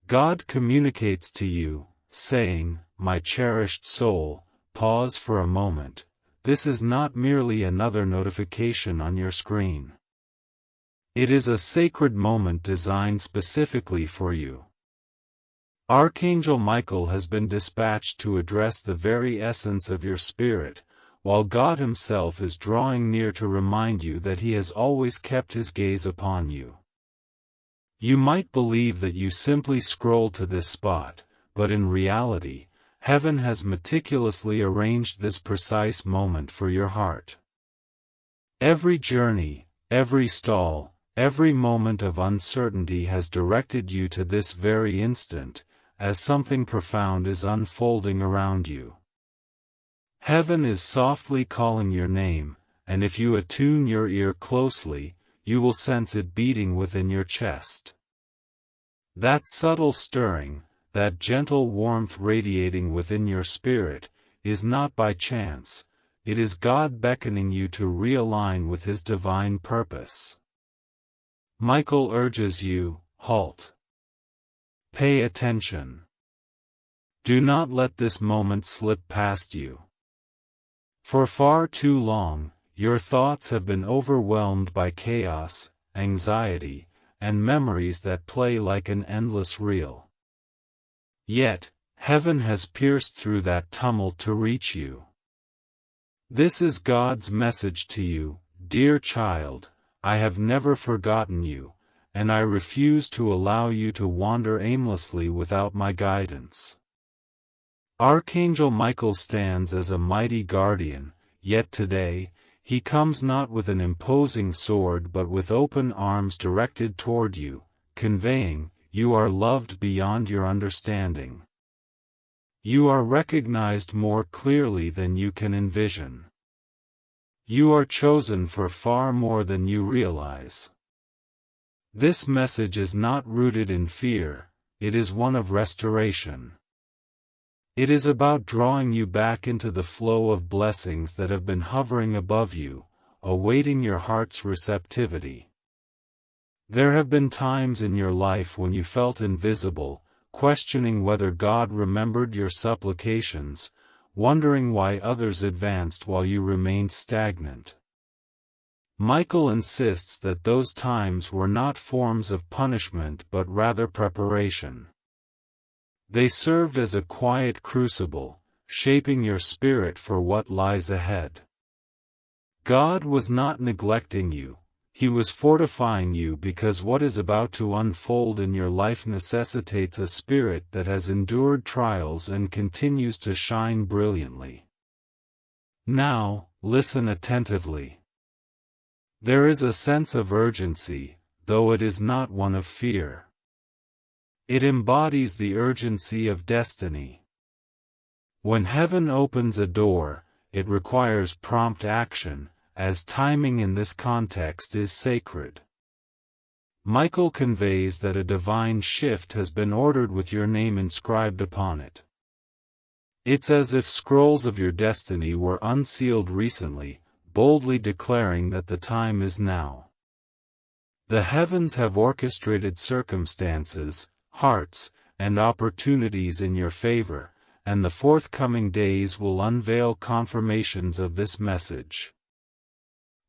God communicates to you, saying, "My cherished soul, pause for a moment." This is not merely another notification on your screen. It is a sacred moment designed specifically for you. Archangel Michael has been dispatched to address the very essence of your spirit, while God Himself is drawing near to remind you that He has always kept His gaze upon you. You might believe that you simply scrolled to this spot, but in reality, Heaven has meticulously arranged this precise moment for your heart. Every journey, every stall, every moment of uncertainty has directed you to this very instant, as something profound is unfolding around you. Heaven is softly calling your name, and if you attune your ear closely, you will sense it beating within your chest. That subtle stirring, that gentle warmth radiating within your spirit, is not by chance, it is God beckoning you to realign with His divine purpose. Michael urges you, halt. Pay attention. Do not let this moment slip past you. For far too long, your thoughts have been overwhelmed by chaos, anxiety, and memories that play like an endless reel. Yet, Heaven has pierced through that tumult to reach you. This is God's message to you, dear child: I have never forgotten you, and I refuse to allow you to wander aimlessly without my guidance. Archangel Michael stands as a mighty guardian, yet today, he comes not with an imposing sword but with open arms directed toward you, conveying, "You are loved beyond your understanding. You are recognized more clearly than you can envision. You are chosen for far more than you realize." This message is not rooted in fear, it is one of restoration. It is about drawing you back into the flow of blessings that have been hovering above you, awaiting your heart's receptivity. There have been times in your life when you felt invisible, questioning whether God remembered your supplications, wondering why others advanced while you remained stagnant. Michael insists that those times were not forms of punishment but rather preparation. They served as a quiet crucible, shaping your spirit for what lies ahead. God was not neglecting you. He was fortifying you because what is about to unfold in your life necessitates a spirit that has endured trials and continues to shine brilliantly. Now, listen attentively. There is a sense of urgency, though it is not one of fear. It embodies the urgency of destiny. When Heaven opens a door, it requires prompt action, as timing in this context is sacred. Michael conveys that a divine shift has been ordered with your name inscribed upon it. It's as if scrolls of your destiny were unsealed recently, boldly declaring that the time is now. The heavens have orchestrated circumstances, hearts, and opportunities in your favor, and the forthcoming days will unveil confirmations of this message.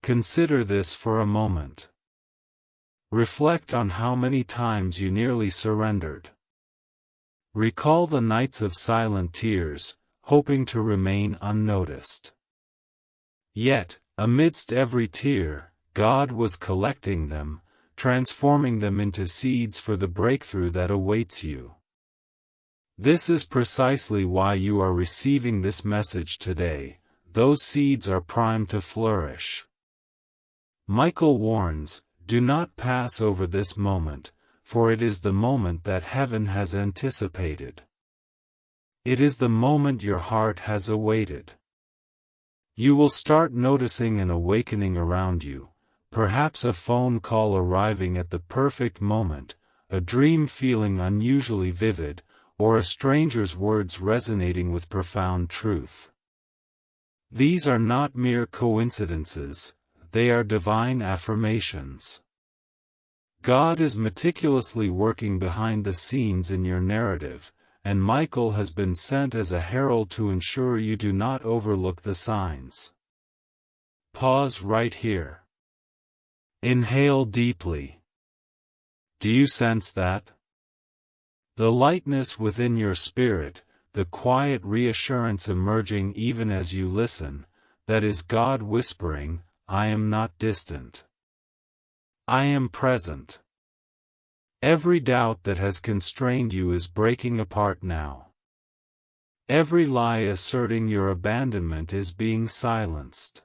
Consider this for a moment. Reflect on how many times you nearly surrendered. Recall the nights of silent tears, hoping to remain unnoticed. Yet, amidst every tear, God was collecting them, transforming them into seeds for the breakthrough that awaits you. This is precisely why you are receiving this message today. Those seeds are primed to flourish. Michael warns, do not pass over this moment, for it is the moment that Heaven has anticipated. It is the moment your heart has awaited. You will start noticing an awakening around you, perhaps a phone call arriving at the perfect moment, a dream feeling unusually vivid, or a stranger's words resonating with profound truth. These are not mere coincidences. They are divine affirmations. God is meticulously working behind the scenes in your narrative, and Michael has been sent as a herald to ensure you do not overlook the signs. Pause right here. Inhale deeply. Do you sense that? The lightness within your spirit, the quiet reassurance emerging even as you listen, that is God whispering, I am not distant. I am present. Every doubt that has constrained you is breaking apart now. Every lie asserting your abandonment is being silenced.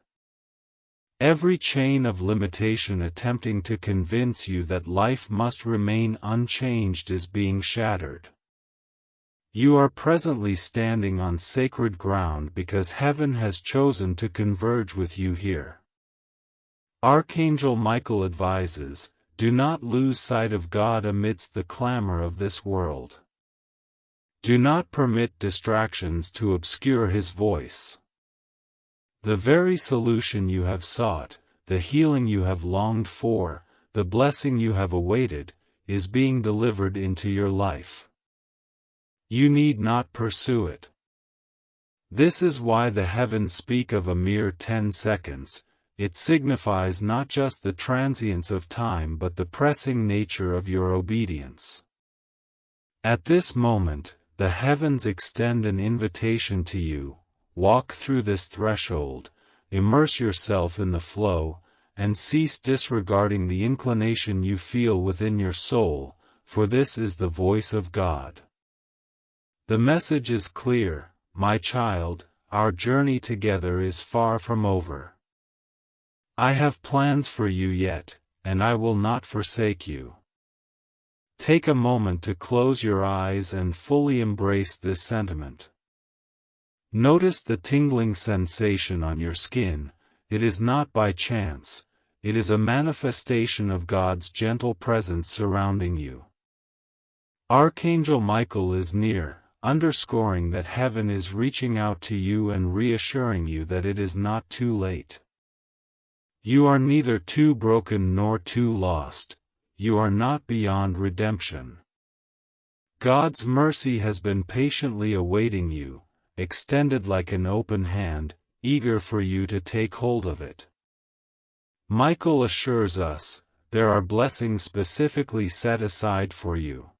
Every chain of limitation attempting to convince you that life must remain unchanged is being shattered. You are presently standing on sacred ground because heaven has chosen to converge with you here. Archangel Michael advises, do not lose sight of God amidst the clamor of this world. Do not permit distractions to obscure His voice. The very solution you have sought, the healing you have longed for, the blessing you have awaited, is being delivered into your life. You need not pursue it. This is why the heavens speak of a mere 10 seconds. It signifies not just the transience of time but the pressing nature of your obedience. At this moment, the heavens extend an invitation to you. Walk through this threshold, immerse yourself in the flow, and cease disregarding the inclination you feel within your soul, for this is the voice of God. The message is clear, my child, our journey together is far from over. I have plans for you yet, and I will not forsake you. Take a moment to close your eyes and fully embrace this sentiment. Notice the tingling sensation on your skin. It is not by chance, it is a manifestation of God's gentle presence surrounding you. Archangel Michael is near, underscoring that heaven is reaching out to you and reassuring you that it is not too late. You are neither too broken nor too lost. You are not beyond redemption. God's mercy has been patiently awaiting you, extended like an open hand, eager for you to take hold of it. Michael assures us, there are blessings specifically set aside for you.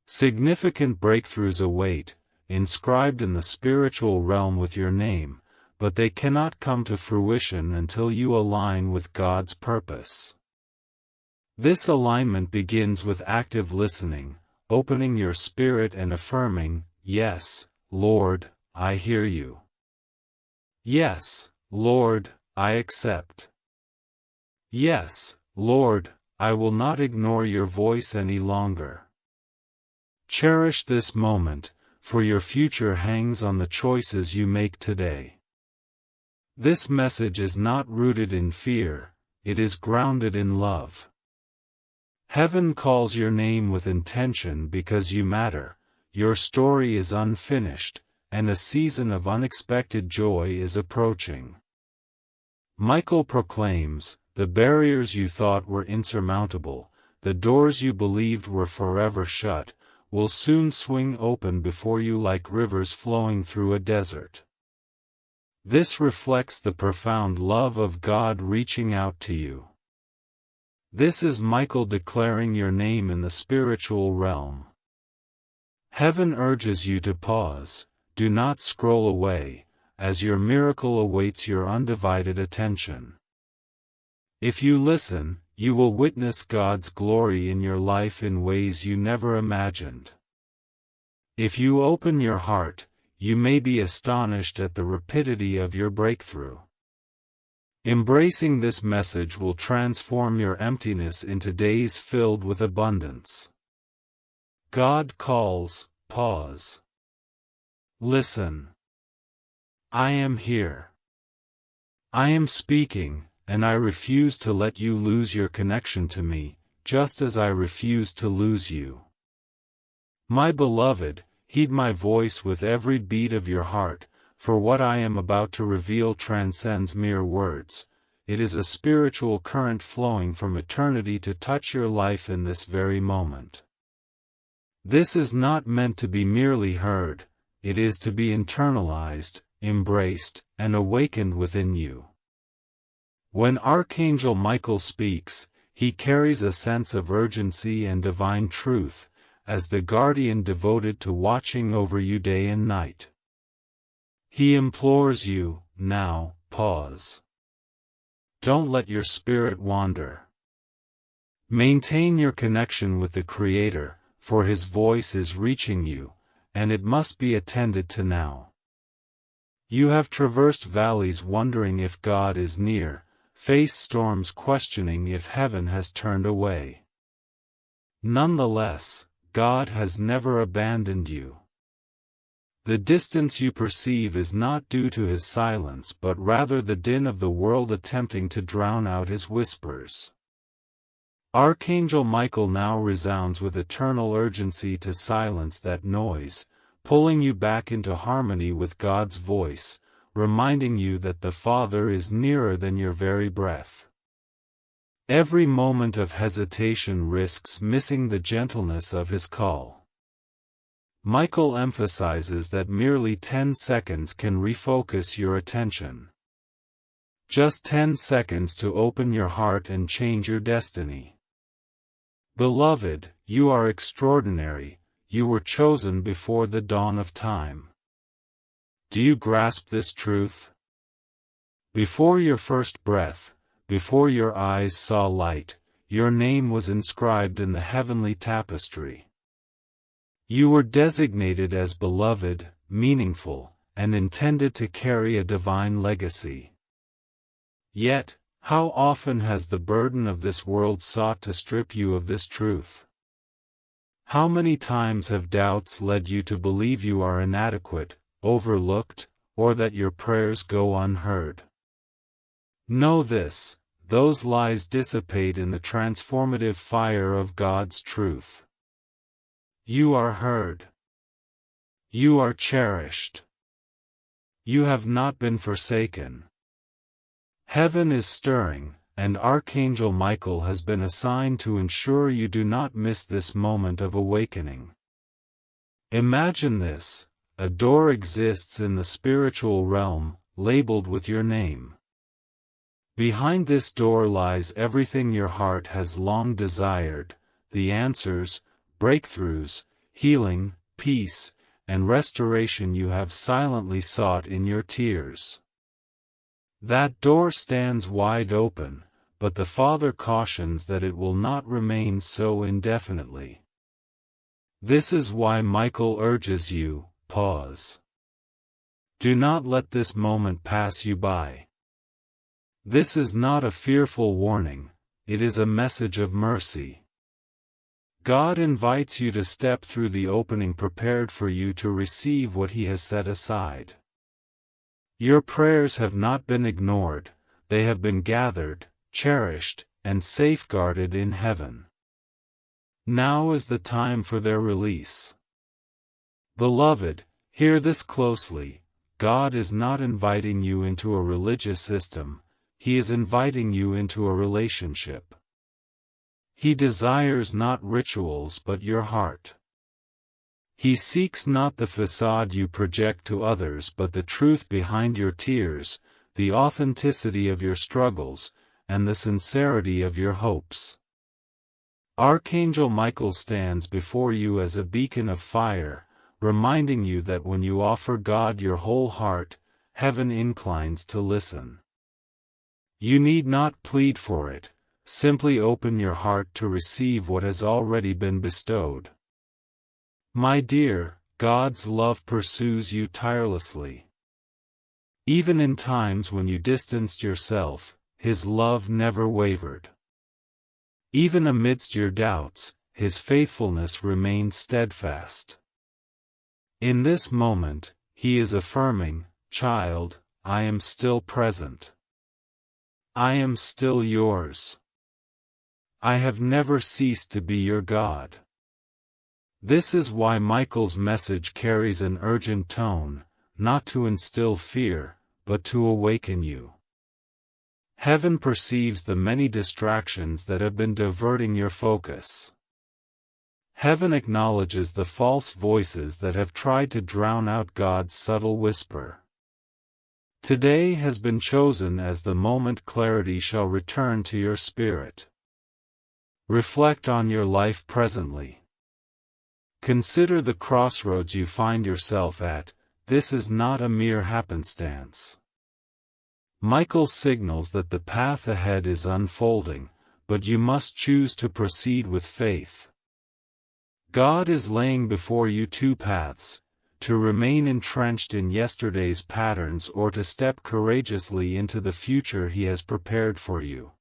Significant breakthroughs await, inscribed in the spiritual realm with your name, but they cannot come to fruition until you align with God's purpose. This alignment begins with active listening, opening your spirit and affirming, yes, Lord, I hear you. Yes, Lord, I accept. Yes, Lord, I will not ignore your voice any longer. Cherish this moment, for your future hangs on the choices you make today. This message is not rooted in fear, it is grounded in love. Heaven calls your name with intention because you matter, your story is unfinished, and a season of unexpected joy is approaching. Michael proclaims, the barriers you thought were insurmountable, the doors you believed were forever shut, will soon swing open before you like rivers flowing through a desert. This reflects the profound love of God reaching out to you. This is Michael declaring your name in the spiritual realm. Heaven urges you to pause, do not scroll away, as your miracle awaits your undivided attention. If you listen, you will witness God's glory in your life in ways you never imagined. If you open your heart, you may be astonished at the rapidity of your breakthrough. Embracing this message will transform your emptiness into days filled with abundance. God calls, pause. Listen. I am here. I am speaking, and I refuse to let you lose your connection to me, just as I refuse to lose you. My beloved, heed my voice with every beat of your heart, for what I am about to reveal transcends mere words. it is a spiritual current flowing from eternity to touch your life in this very moment. This is not meant to be merely heard, it is to be internalized, embraced, and awakened within you. When Archangel Michael speaks, he carries a sense of urgency and divine truth, as the guardian devoted to watching over you day and night. He implores you, now, pause. Don't let your spirit wander. Maintain your connection with the Creator, for His voice is reaching you, and it must be attended to now. You have traversed valleys wondering if God is near, faced storms questioning if heaven has turned away. Nonetheless, God has never abandoned you. The distance you perceive is not due to His silence but rather the din of the world attempting to drown out His whispers. Archangel Michael now resounds with eternal urgency to silence that noise, pulling you back into harmony with God's voice, reminding you that the Father is nearer than your very breath. Every moment of hesitation risks missing the gentleness of His call. Michael emphasizes that merely 10 seconds can refocus your attention. Just 10 seconds to open your heart and change your destiny. Beloved, you are extraordinary, you were chosen before the dawn of time. Do you grasp this truth? Before your first breath, before your eyes saw light, your name was inscribed in the heavenly tapestry. You were designated as beloved, meaningful, and intended to carry a divine legacy. Yet, how often has the burden of this world sought to strip you of this truth? How many times have doubts led you to believe you are inadequate, overlooked, or that your prayers go unheard? Know this, those lies dissipate in the transformative fire of God's truth. You are heard. You are cherished. You have not been forsaken. Heaven is stirring, and Archangel Michael has been assigned to ensure you do not miss this moment of awakening. Imagine this, a door exists in the spiritual realm, labeled with your name. Behind this door lies everything your heart has long desired, the answers, breakthroughs, healing, peace, and restoration you have silently sought in your tears. That door stands wide open, but the Father cautions that it will not remain so indefinitely. This is why Michael urges you, pause. Do not let this moment pass you by. This is not a fearful warning, it is a message of mercy. God invites you to step through the opening prepared for you to receive what He has set aside. Your prayers have not been ignored, they have been gathered, cherished, and safeguarded in heaven. Now is the time for their release. Beloved, hear this closely, God is not inviting you into a religious system, He is inviting you into a relationship. He desires not rituals but your heart. He seeks not the facade you project to others but the truth behind your tears, the authenticity of your struggles, and the sincerity of your hopes. Archangel Michael stands before you as a beacon of fire, reminding you that when you offer God your whole heart, heaven inclines to listen. You need not plead for it. Simply open your heart to receive what has already been bestowed. My dear, God's love pursues you tirelessly. Even in times when you distanced yourself, His love never wavered. Even amidst your doubts, His faithfulness remained steadfast. In this moment, He is affirming, child, I am still present. I am still yours. I have never ceased to be your God. This is why Michael's message carries an urgent tone, not to instill fear, but to awaken you. Heaven perceives the many distractions that have been diverting your focus. Heaven acknowledges the false voices that have tried to drown out God's subtle whisper. Today has been chosen as the moment clarity shall return to your spirit. Reflect on your life presently. Consider the crossroads you find yourself at. This is not a mere happenstance. Michael signals that the path ahead is unfolding, but you must choose to proceed with faith. God is laying before you two paths: to remain entrenched in yesterday's patterns or to step courageously into the future He has prepared for you.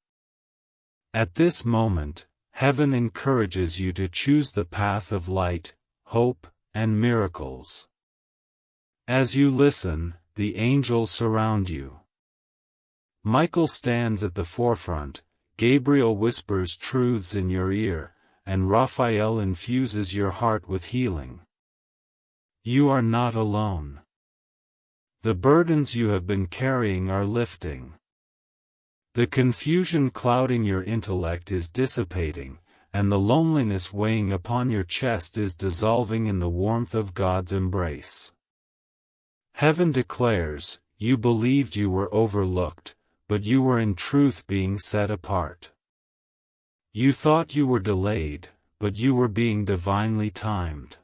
At this moment, Heaven encourages you to choose the path of light, hope, and miracles. As you listen, the angels surround you. Michael stands at the forefront, Gabriel whispers truths in your ear, and Raphael infuses your heart with healing. You are not alone. The burdens you have been carrying are lifting. The confusion clouding your intellect is dissipating, and the loneliness weighing upon your chest is dissolving in the warmth of God's embrace. Heaven declares, you believed you were overlooked, but you were in truth being set apart. You thought you were delayed, but you were being divinely timed.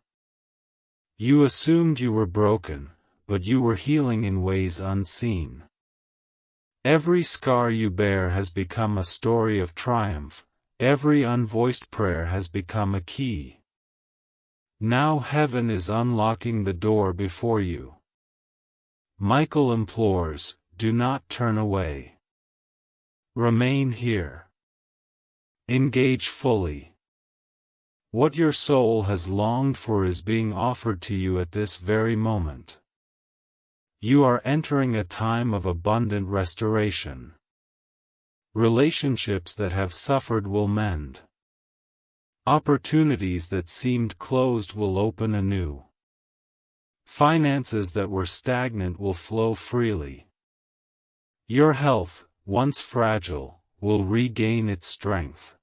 You assumed you were broken, but you were healing in ways unseen. Every scar you bear has become a story of triumph, every unvoiced prayer has become a key. Now Heaven is unlocking the door before you. Michael implores, do not turn away. Remain here. Engage fully. What your soul has longed for is being offered to you at this very moment. You are entering a time of abundant restoration. Relationships that have suffered will mend. Opportunities that seemed closed will open anew. Finances that were stagnant will flow freely. Your health, once fragile, will regain its strength.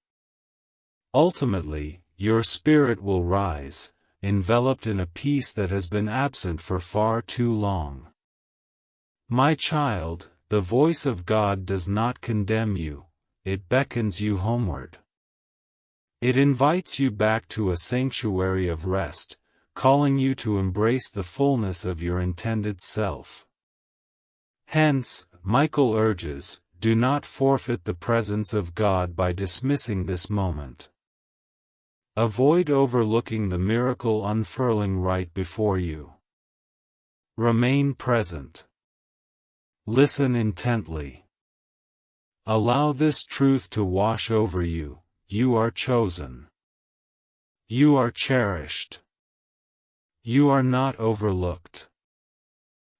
Ultimately, your spirit will rise, enveloped in a peace that has been absent for far too long. My child, the voice of God does not condemn you, it beckons you homeward. It invites you back to a sanctuary of rest, calling you to embrace the fullness of your intended self. Hence, Michael urges, do not forfeit the presence of God by dismissing this moment. Avoid overlooking the miracle unfurling right before you. Remain present. Listen intently. Allow this truth to wash over you: you are chosen. You are cherished. You are not overlooked.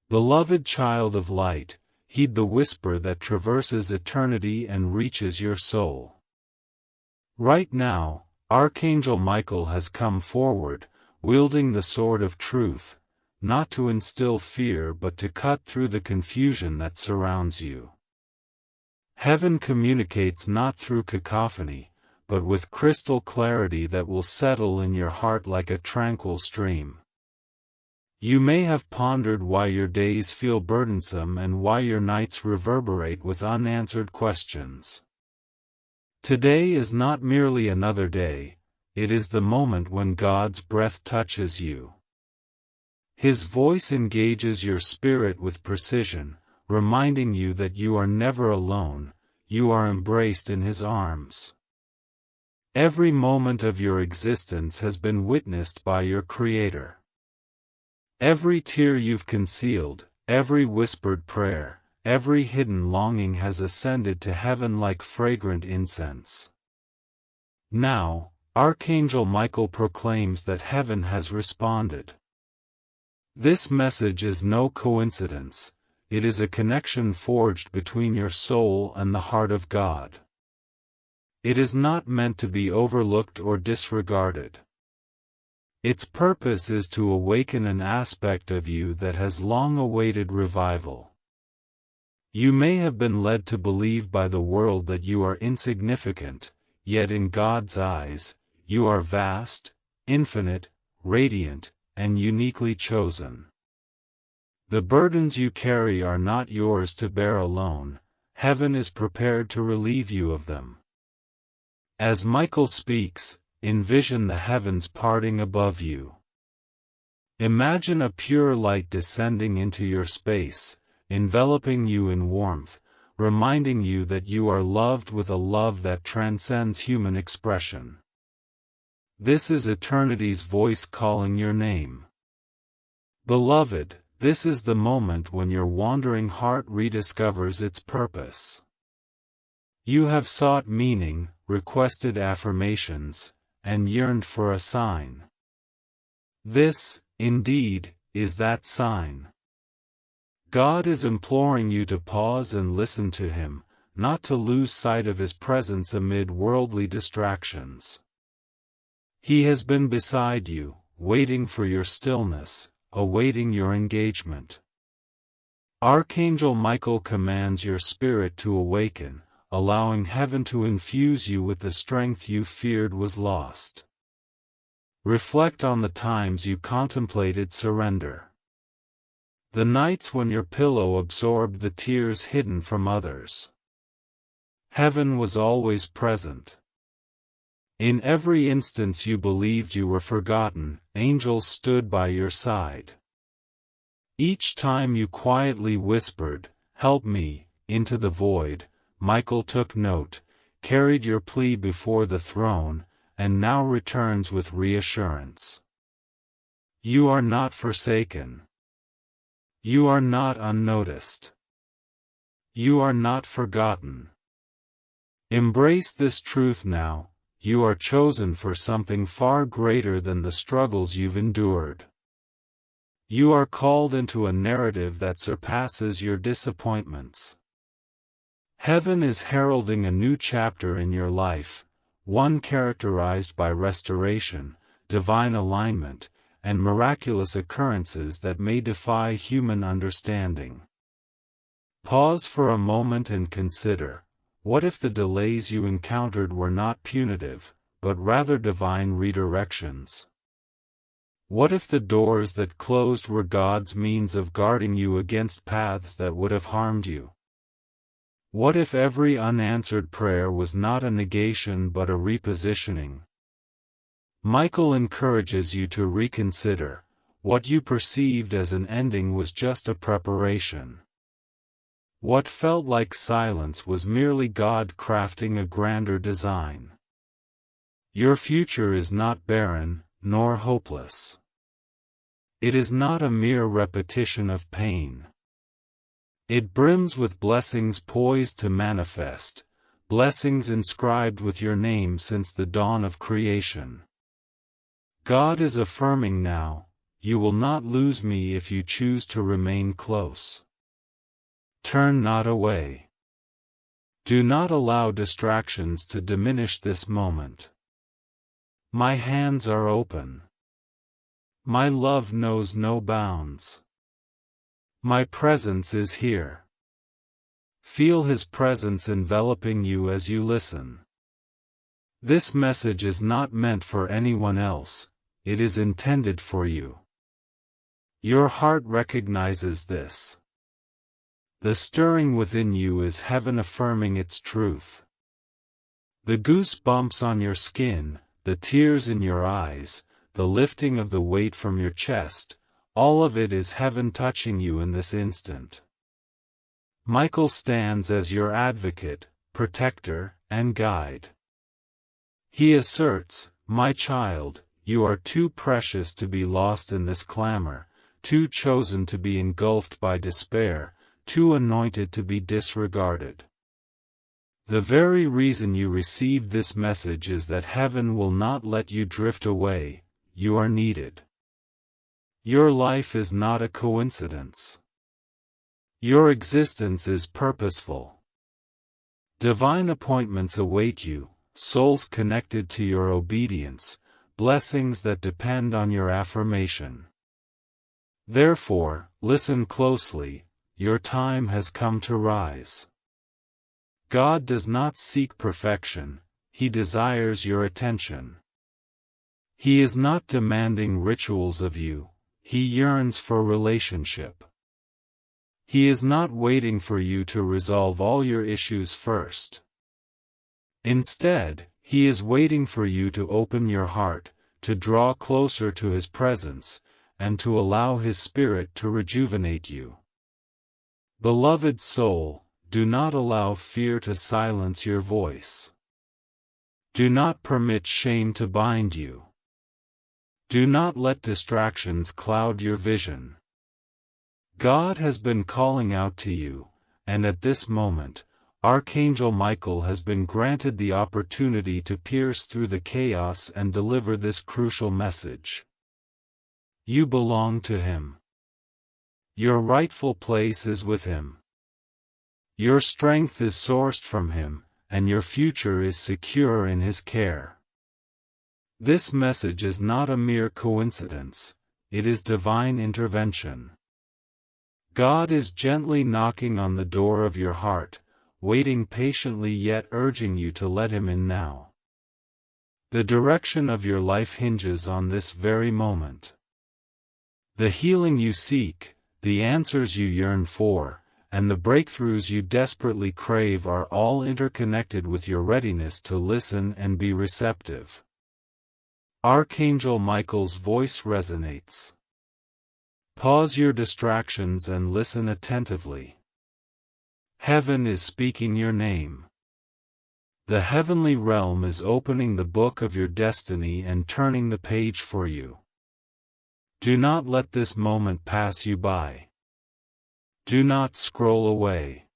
Beloved child of light, heed the whisper that traverses eternity and reaches your soul. Right now, Archangel Michael has come forward, wielding the sword of truth, not to instill fear but to cut through the confusion that surrounds you. Heaven communicates not through cacophony, but with crystal clarity that will settle in your heart like a tranquil stream. You may have pondered why your days feel burdensome and why your nights reverberate with unanswered questions. Today is not merely another day, it is the moment when God's breath touches you. His voice engages your spirit with precision, reminding you that you are never alone, you are embraced in His arms. Every moment of your existence has been witnessed by your Creator. Every tear you've concealed, every whispered prayer, every hidden longing has ascended to heaven like fragrant incense. Now, Archangel Michael proclaims that heaven has responded. This message is no coincidence, it is a connection forged between your soul and the heart of God. It is not meant to be overlooked or disregarded. Its purpose is to awaken an aspect of you that has long awaited revival. You may have been led to believe by the world that you are insignificant, yet in God's eyes, you are vast, infinite, radiant, and uniquely chosen. The burdens you carry are not yours to bear alone. Heaven is prepared to relieve you of them. As Michael speaks, envision the heavens parting above you. Imagine a pure light descending into your space, enveloping you in warmth, reminding you that you are loved with a love that transcends human expression. This is eternity's voice calling your name. Beloved, this is the moment when your wandering heart rediscovers its purpose. You have sought meaning, requested affirmations, and yearned for a sign. This, indeed, is that sign. God is imploring you to pause and listen to Him, not to lose sight of His presence amid worldly distractions. He has been beside you, waiting for your stillness, awaiting your engagement. Archangel Michael commands your spirit to awaken, allowing heaven to infuse you with the strength you feared was lost. Reflect on the times you contemplated surrender. The nights when your pillow absorbed the tears hidden from others. Heaven was always present. In every instance you believed you were forgotten, angels stood by your side. Each time you quietly whispered, "Help me," into the void, Michael took note, carried your plea before the throne, and now returns with reassurance. You are not forsaken. You are not unnoticed. You are not forgotten. Embrace this truth now. You are chosen for something far greater than the struggles you've endured. You are called into a narrative that surpasses your disappointments. Heaven is heralding a new chapter in your life, one characterized by restoration, divine alignment, and miraculous occurrences that may defy human understanding. Pause for a moment and consider. What if the delays you encountered were not punitive, but rather divine redirections? What if the doors that closed were God's means of guarding you against paths that would have harmed you? What if every unanswered prayer was not a negation but a repositioning? Michael encourages you to reconsider. What you perceived as an ending was just a preparation. What felt like silence was merely God crafting a grander design. Your future is not barren, nor hopeless. It is not a mere repetition of pain. It brims with blessings poised to manifest, blessings inscribed with your name since the dawn of creation. God is affirming now, "You will not lose me if you choose to remain close." Turn not away. Do not allow distractions to diminish this moment. My hands are open. My love knows no bounds. My presence is here. Feel His presence enveloping you as you listen. This message is not meant for anyone else, it is intended for you. Your heart recognizes this. The stirring within you is heaven affirming its truth. The goosebumps on your skin, the tears in your eyes, the lifting of the weight from your chest, all of it is heaven touching you in this instant. Michael stands as your advocate, protector, and guide. He asserts, "My child, you are too precious to be lost in this clamor, too chosen to be engulfed by despair, too anointed to be disregarded." The very reason you received this message is that heaven will not let you drift away. You are needed. Your life is not a coincidence. Your existence is purposeful. Divine appointments await you, souls connected to your obedience, blessings that depend on your affirmation. Therefore, listen closely. your time has come to rise. God does not seek perfection, He desires your attention. He is not demanding rituals of you, He yearns for relationship. He is not waiting for you to resolve all your issues first. Instead, He is waiting for you to open your heart, to draw closer to His presence, and to allow His Spirit to rejuvenate you. Beloved soul, do not allow fear to silence your voice. Do not permit shame to bind you. Do not let distractions cloud your vision. God has been calling out to you, and at this moment, Archangel Michael has been granted the opportunity to pierce through the chaos and deliver this crucial message. You belong to Him. Your rightful place is with Him. Your strength is sourced from Him, and your future is secure in His care. This message is not a mere coincidence, it is divine intervention. God is gently knocking on the door of your heart, waiting patiently yet urging you to let Him in now. The direction of your life hinges on this very moment. The healing you seek, the answers you yearn for, and the breakthroughs you desperately crave are all interconnected with your readiness to listen and be receptive. Archangel Michael's voice resonates. Pause your distractions and listen attentively. Heaven is speaking your name. The heavenly realm is opening the book of your destiny and turning the page for you. Do not let this moment pass you by. Do not scroll away.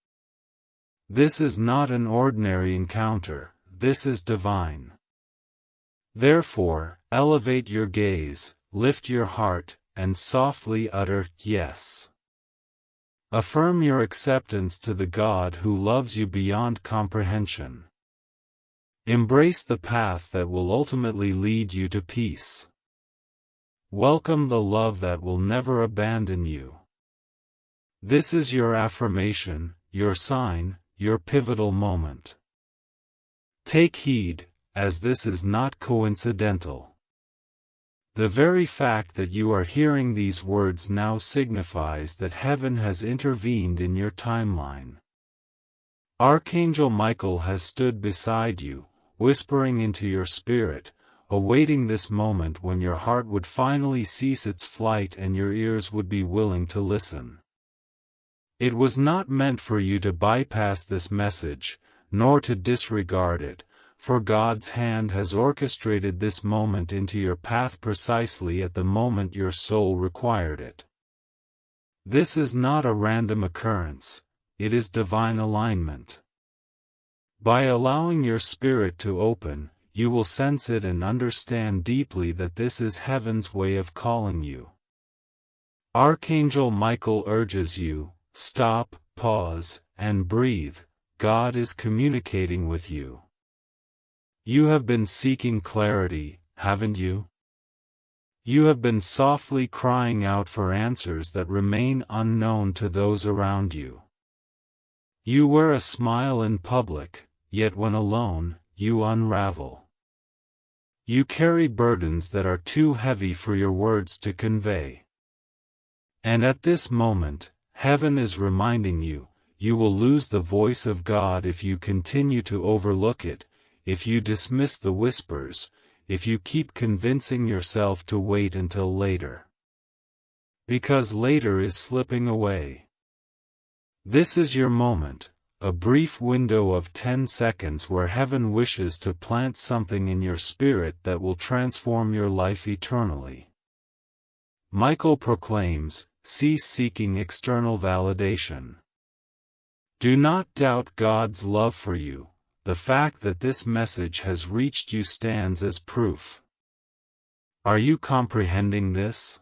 This is not an ordinary encounter, this is divine. Therefore, elevate your gaze, lift your heart, and softly utter, yes. Affirm your acceptance to the God who loves you beyond comprehension. Embrace the path that will ultimately lead you to peace. Welcome the love that will never abandon you. This is your affirmation, your sign, your pivotal moment. Take heed, as this is not coincidental. The very fact that you are hearing these words now signifies that heaven has intervened in your timeline. Archangel Michael has stood beside you, whispering into your spirit, awaiting this moment when your heart would finally cease its flight and your ears would be willing to listen. It was not meant for you to bypass this message, nor to disregard it, for God's hand has orchestrated this moment into your path precisely at the moment your soul required it. This is not a random occurrence, it is divine alignment. By allowing your spirit to open, you will sense it and understand deeply that this is heaven's way of calling you. Archangel Michael urges you, stop, pause, and breathe, God is communicating with you. You have been seeking clarity, haven't you? You have been softly crying out for answers that remain unknown to those around you. You wear a smile in public, yet when alone, you unravel. You carry burdens that are too heavy for your words to convey. And at this moment, heaven is reminding you, you will lose the voice of God if you continue to overlook it, if you dismiss the whispers, if you keep convincing yourself to wait until later. Because later is slipping away. This is your moment, a brief window of 10 seconds where heaven wishes to plant something in your spirit that will transform your life eternally. Michael proclaims, cease seeking external validation. Do not doubt God's love for you. The fact that this message has reached you stands as proof. Are you comprehending this?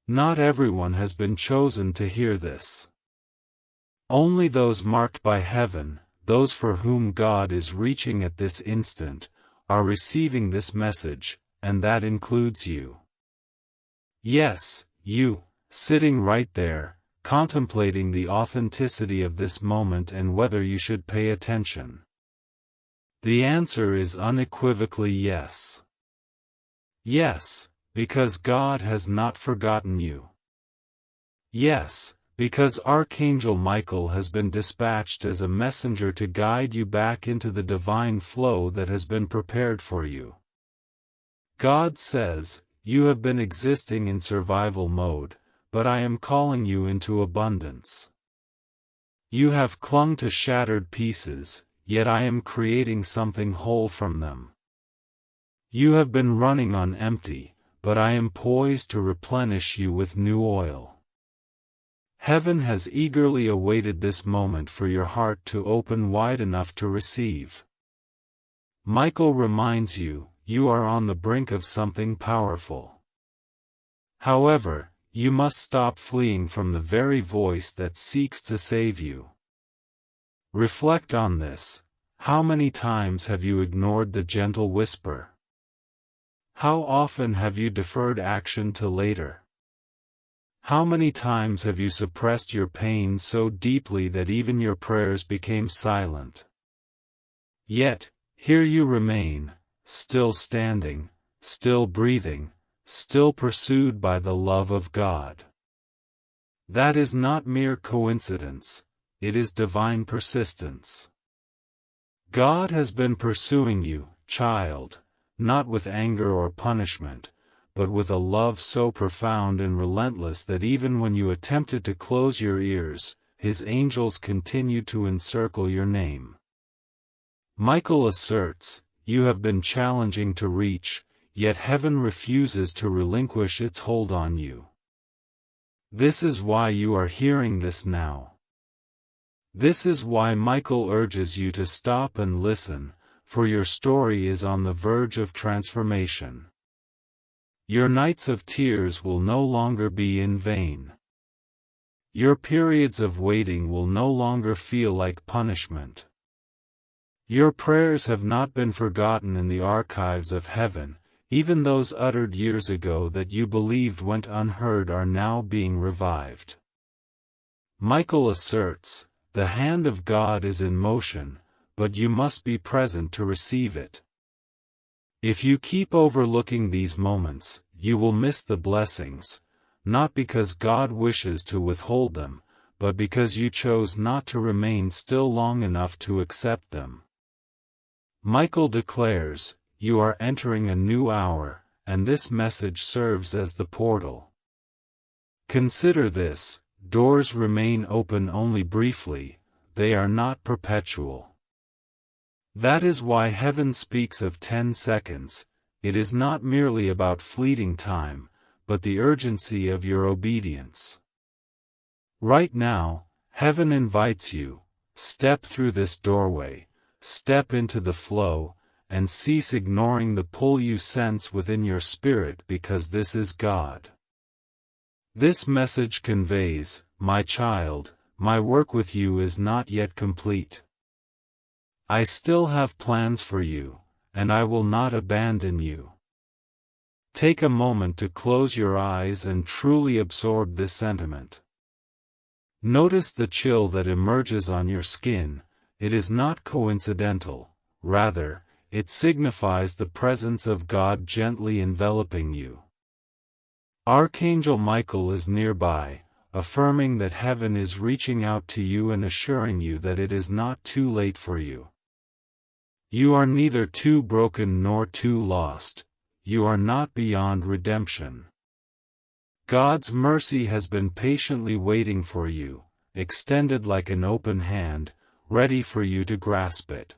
Not everyone has been chosen to hear this. Only those marked by heaven, those for whom God is reaching at this instant, are receiving this message, and that includes you. Yes, you, sitting right there, contemplating the authenticity of this moment and whether you should pay attention. The answer is unequivocally yes. Yes, because God has not forgotten you. Yes, because Archangel Michael has been dispatched as a messenger to guide you back into the divine flow that has been prepared for you. God says, "You have been existing in survival mode, but I am calling you into abundance. You have clung to shattered pieces, yet I am creating something whole from them. You have been running on empty, but I am poised to replenish you with new oil." Heaven has eagerly awaited this moment for your heart to open wide enough to receive. Michael reminds you, you are on the brink of something powerful. However, you must stop fleeing from the very voice that seeks to save you. Reflect on this. How many times have you ignored the gentle whisper? How often have you deferred action to later? How many times have you suppressed your pain so deeply that even your prayers became silent? Yet, here you remain, still standing, still breathing, still pursued by the love of God. That is not mere coincidence, it is divine persistence. God has been pursuing you, child, not with anger or punishment, but with a love so profound and relentless that even when you attempted to close your ears, His angels continued to encircle your name. Michael asserts, you have been challenging to reach, yet heaven refuses to relinquish its hold on you. This is why you are hearing this now. This is why Michael urges you to stop and listen, for your story is on the verge of transformation. Your nights of tears will no longer be in vain. Your periods of waiting will no longer feel like punishment. Your prayers have not been forgotten in the archives of heaven, even those uttered years ago that you believed went unheard are now being revived. Michael asserts, the hand of God is in motion, but you must be present to receive it. If you keep overlooking these moments, you will miss the blessings, not because God wishes to withhold them, but because you chose not to remain still long enough to accept them. Michael declares, you are entering a new hour, and this message serves as the portal. Consider this, doors remain open only briefly, they are not perpetual. That is why heaven speaks of 10 seconds, it is not merely about fleeting time, but the urgency of your obedience. Right now, heaven invites you, step through this doorway, step into the flow, and cease ignoring the pull you sense within your spirit because this is God. This message conveys, my child, my work with you is not yet complete. I still have plans for you, and I will not abandon you. Take a moment to close your eyes and truly absorb this sentiment. Notice the chill that emerges on your skin, it is not coincidental, rather, it signifies the presence of God gently enveloping you. Archangel Michael is nearby, affirming that heaven is reaching out to you and assuring you that it is not too late for you. You are neither too broken nor too lost, you are not beyond redemption. God's mercy has been patiently waiting for you, extended like an open hand, ready for you to grasp it.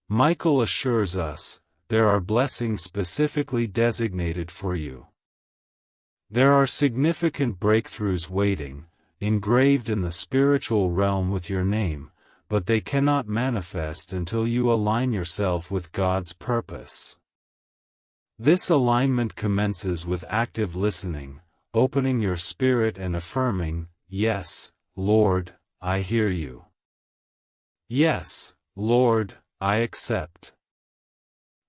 Michael assures us, there are blessings specifically designated for you. There are significant breakthroughs waiting, engraved in the spiritual realm with your name, but they cannot manifest until you align yourself with God's purpose. This alignment commences with active listening, opening your spirit and affirming, yes, Lord, I hear you. Yes, Lord, I accept.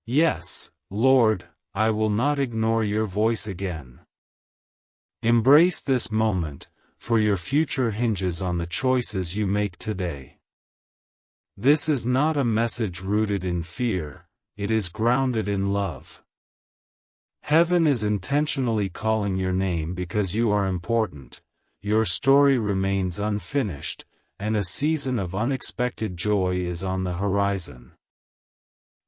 Yes, Lord, I will not ignore your voice again. Embrace this moment, for your future hinges on the choices you make today. This is not a message rooted in fear, it is grounded in love. Heaven is intentionally calling your name because you are important, your story remains unfinished, and a season of unexpected joy is on the horizon.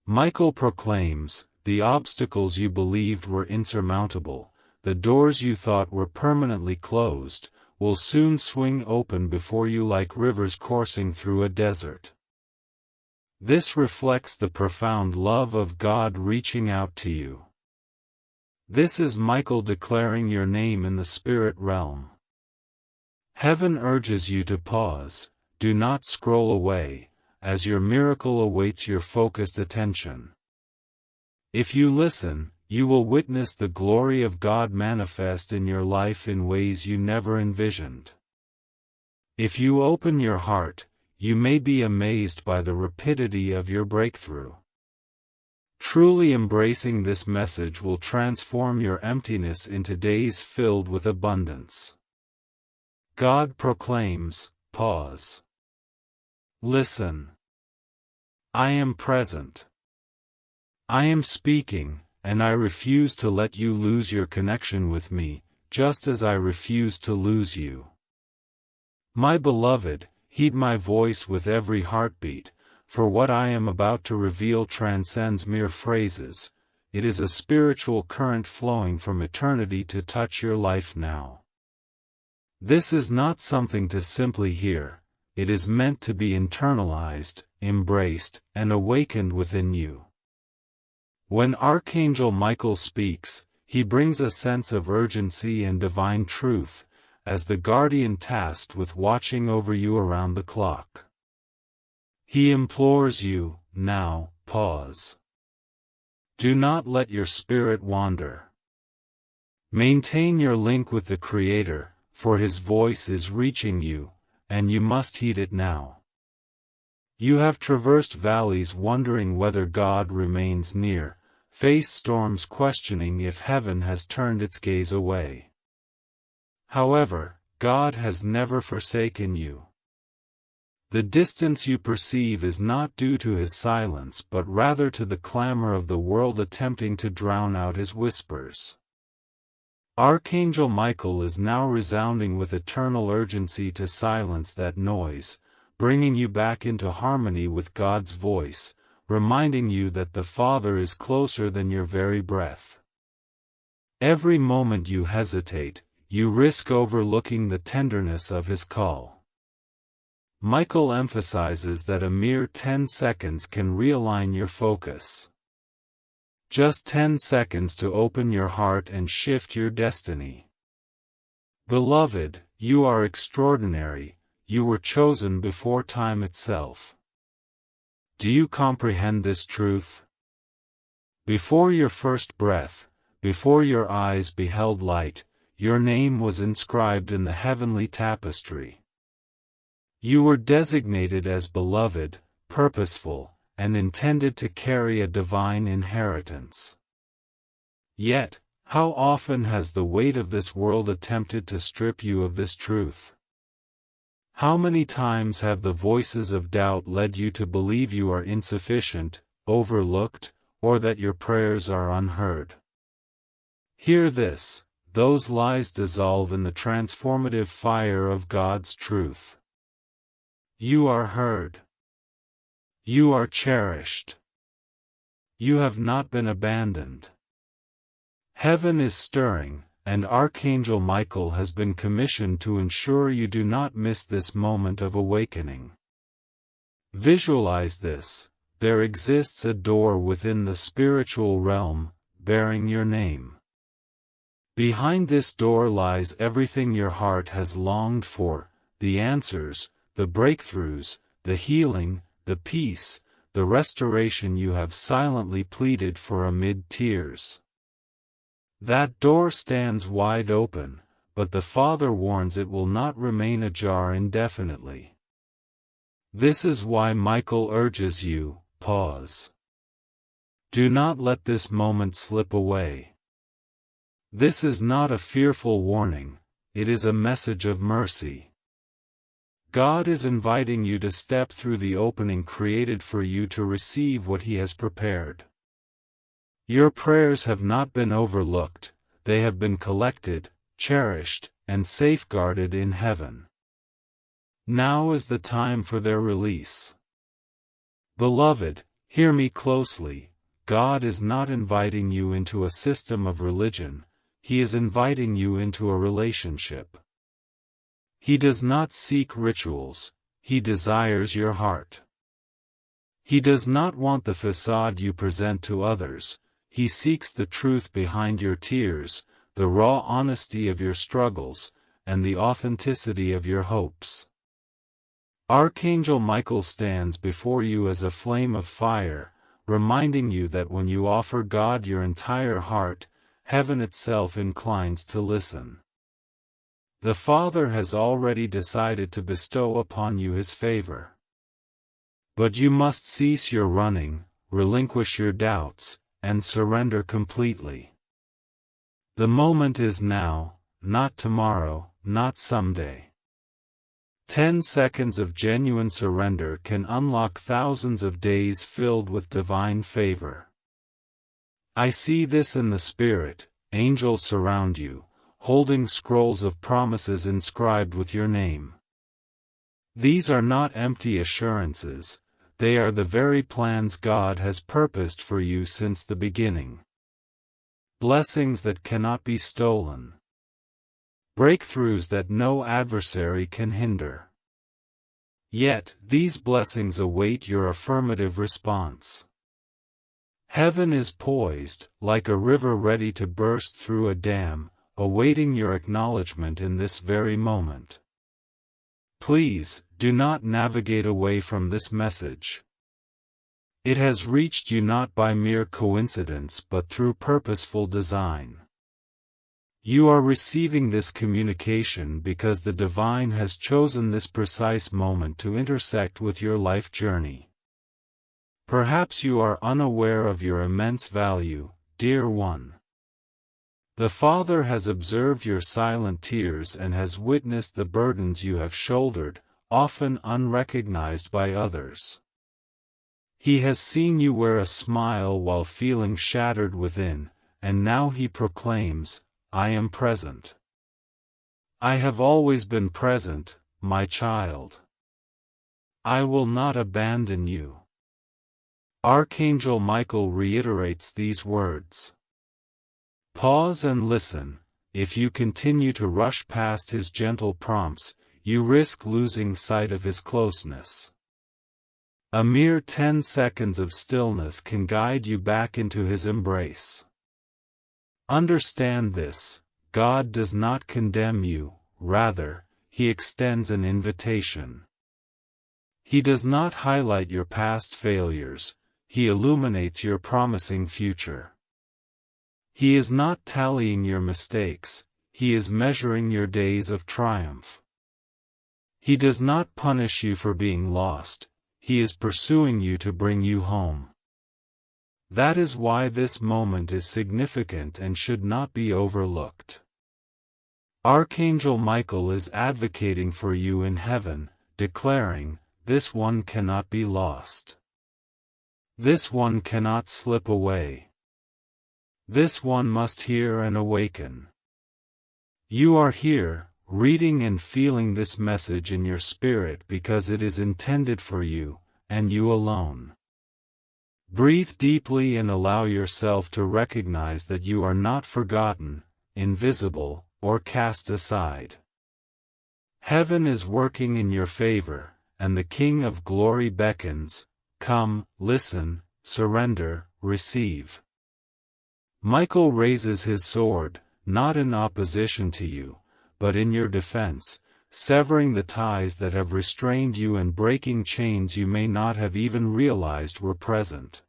Michael proclaims, the obstacles you believed were insurmountable, the doors you thought were permanently closed, will soon swing open before you like rivers coursing through a desert. This reflects the profound love of God reaching out to you. This is Michael declaring your name in the spirit realm. Heaven urges you to pause, do not scroll away, as your miracle awaits your focused attention. If you listen, you will witness the glory of God manifest in your life in ways you never envisioned. If you open your heart, you may be amazed by the rapidity of your breakthrough. Truly embracing this message will transform your emptiness into days filled with abundance. God proclaims, pause. Listen. I am present. I am speaking, and I refuse to let you lose your connection with me, just as I refuse to lose you. My beloved, heed my voice with every heartbeat, for what I am about to reveal transcends mere phrases, it is a spiritual current flowing from eternity to touch your life now. This is not something to simply hear, it is meant to be internalized, embraced, and awakened within you. When Archangel Michael speaks, he brings a sense of urgency and divine truth, as the guardian tasked with watching over you around the clock. He implores you, now, pause. Do not let your spirit wander. Maintain your link with the Creator, for His voice is reaching you, and you must heed it now. You have traversed valleys wondering whether God remains near, faced storms questioning if heaven has turned its gaze away. However, God has never forsaken you. The distance you perceive is not due to His silence but rather to the clamor of the world attempting to drown out His whispers. Archangel Michael is now resounding with eternal urgency to silence that noise, bringing you back into harmony with God's voice, reminding you that the Father is closer than your very breath. Every moment you hesitate, you risk overlooking the tenderness of His call. Michael emphasizes that a mere 10 seconds can realign your focus. Just 10 seconds to open your heart and shift your destiny. Beloved, you are extraordinary, you were chosen before time itself. Do you comprehend this truth? Before your first breath, before your eyes beheld light, your name was inscribed in the heavenly tapestry. You were designated as beloved, purposeful, and intended to carry a divine inheritance. Yet, how often has the weight of this world attempted to strip you of this truth? How many times have the voices of doubt led you to believe you are insufficient, overlooked, or that your prayers are unheard? Hear this, those lies dissolve in the transformative fire of God's truth. You are heard. You are cherished. You have not been abandoned. Heaven is stirring, and Archangel Michael has been commissioned to ensure you do not miss this moment of awakening. Visualize this, there exists a door within the spiritual realm, bearing your name. Behind this door lies everything your heart has longed for, the answers, the breakthroughs, the healing, the peace, the restoration you have silently pleaded for amid tears. That door stands wide open, but the Father warns it will not remain ajar indefinitely. This is why Michael urges you, pause. Do not let this moment slip away. This is not a fearful warning, it is a message of mercy. God is inviting you to step through the opening created for you to receive what He has prepared. Your prayers have not been overlooked, they have been collected, cherished, and safeguarded in heaven. Now is the time for their release. Beloved, hear me closely. God is not inviting you into a system of religion, He is inviting you into a relationship. He does not seek rituals, He desires your heart. He does not want the facade you present to others, He seeks the truth behind your tears, the raw honesty of your struggles, and the authenticity of your hopes. Archangel Michael stands before you as a flame of fire, reminding you that when you offer God your entire heart, heaven itself inclines to listen. The Father has already decided to bestow upon you His favor. But you must cease your running, relinquish your doubts, and surrender completely. The moment is now, not tomorrow, not someday. 10 seconds of genuine surrender can unlock thousands of days filled with divine favor. I see this in the Spirit. Angels surround you, holding scrolls of promises inscribed with your name. These are not empty assurances, they are the very plans God has purposed for you since the beginning. Blessings that cannot be stolen. Breakthroughs that no adversary can hinder. Yet, these blessings await your affirmative response. Heaven is poised, like a river ready to burst through a dam, awaiting your acknowledgement in this very moment. Please, do not navigate away from this message. It has reached you not by mere coincidence but through purposeful design. You are receiving this communication because the Divine has chosen this precise moment to intersect with your life journey. Perhaps you are unaware of your immense value, dear one. The Father has observed your silent tears and has witnessed the burdens you have shouldered, often unrecognized by others. He has seen you wear a smile while feeling shattered within, and now He proclaims, I am present. I have always been present, my child. I will not abandon you. Archangel Michael reiterates these words. Pause and listen. If you continue to rush past His gentle prompts, you risk losing sight of His closeness. A mere 10 seconds of stillness can guide you back into His embrace. Understand this, God does not condemn you, rather, He extends an invitation. He does not highlight your past failures, He illuminates your promising future. He is not tallying your mistakes, He is measuring your days of triumph. He does not punish you for being lost, He is pursuing you to bring you home. That is why this moment is significant and should not be overlooked. Archangel Michael is advocating for you in heaven, declaring, this one cannot be lost. This one cannot slip away. This one must hear and awaken. You are here, reading and feeling this message in your spirit because it is intended for you, and you alone. Breathe deeply and allow yourself to recognize that you are not forgotten, invisible, or cast aside. Heaven is working in your favor, and the King of Glory beckons, come, listen, surrender, receive. Michael raises his sword, not in opposition to you, but in your defense, severing the ties that have restrained you and breaking chains you may not have even realized were present.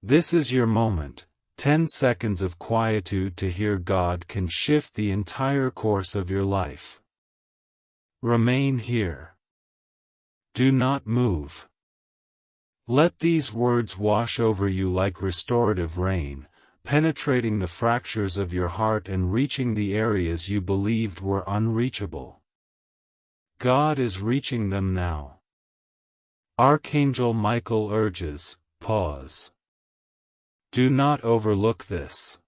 This is your moment. 10 seconds of quietude to hear God can shift the entire course of your life. Remain here. Do not move. Let these words wash over you like restorative rain, penetrating the fractures of your heart and reaching the areas you believed were unreachable. God is reaching them now. Archangel Michael urges, pause. Do not overlook this.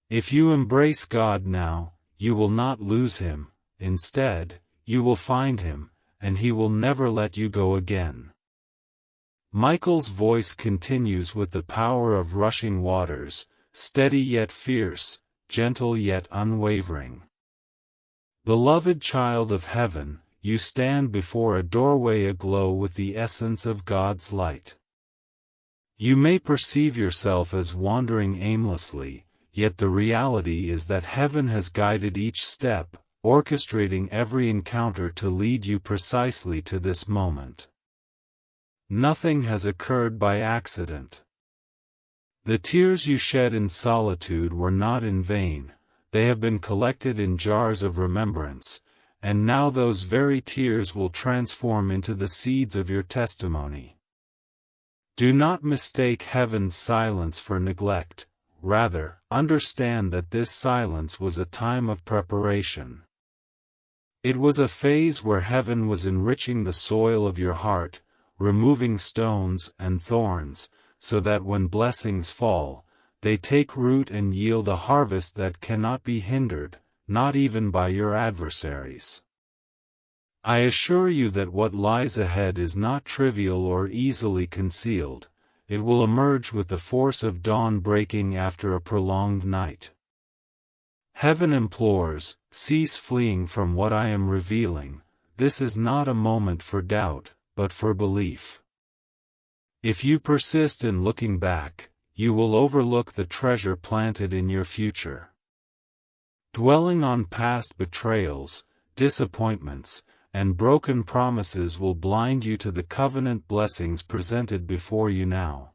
If you embrace God now, you will not lose Him. Instead, you will find Him, and He will never let you go again. Michael's voice continues with the power of rushing waters, steady yet fierce, gentle yet unwavering. Beloved child of heaven, you stand before a doorway aglow with the essence of God's light. You may perceive yourself as wandering aimlessly, yet the reality is that heaven has guided each step, orchestrating every encounter to lead you precisely to this moment. Nothing has occurred by accident. The tears you shed in solitude were not in vain. They have been collected in jars of remembrance, and now those very tears will transform into the seeds of your testimony. Do not mistake heaven's silence for neglect, rather, understand that this silence was a time of preparation. It was a phase where heaven was enriching the soil of your heart, removing stones and thorns, so that when blessings fall, they take root and yield a harvest that cannot be hindered, not even by your adversaries. I assure you that what lies ahead is not trivial or easily concealed. It will emerge with the force of dawn breaking after a prolonged night. Heaven implores, cease fleeing from what I am revealing. This is not a moment for doubt, but for belief. If you persist in looking back, you will overlook the treasure planted in your future. Dwelling on past betrayals, disappointments, and broken promises will blind you to the covenant blessings presented before you now.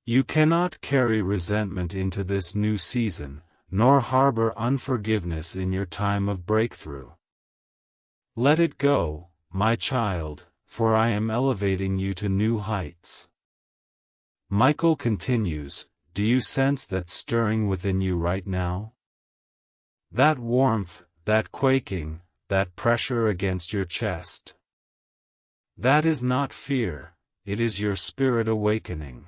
You cannot carry resentment into this new season, nor harbor unforgiveness in your time of breakthrough. Let it go, my child, for I am elevating you to new heights. Michael continues, do you sense that stirring within you right now? That warmth, that quaking, that pressure against your chest. That is not fear, it is your spirit awakening.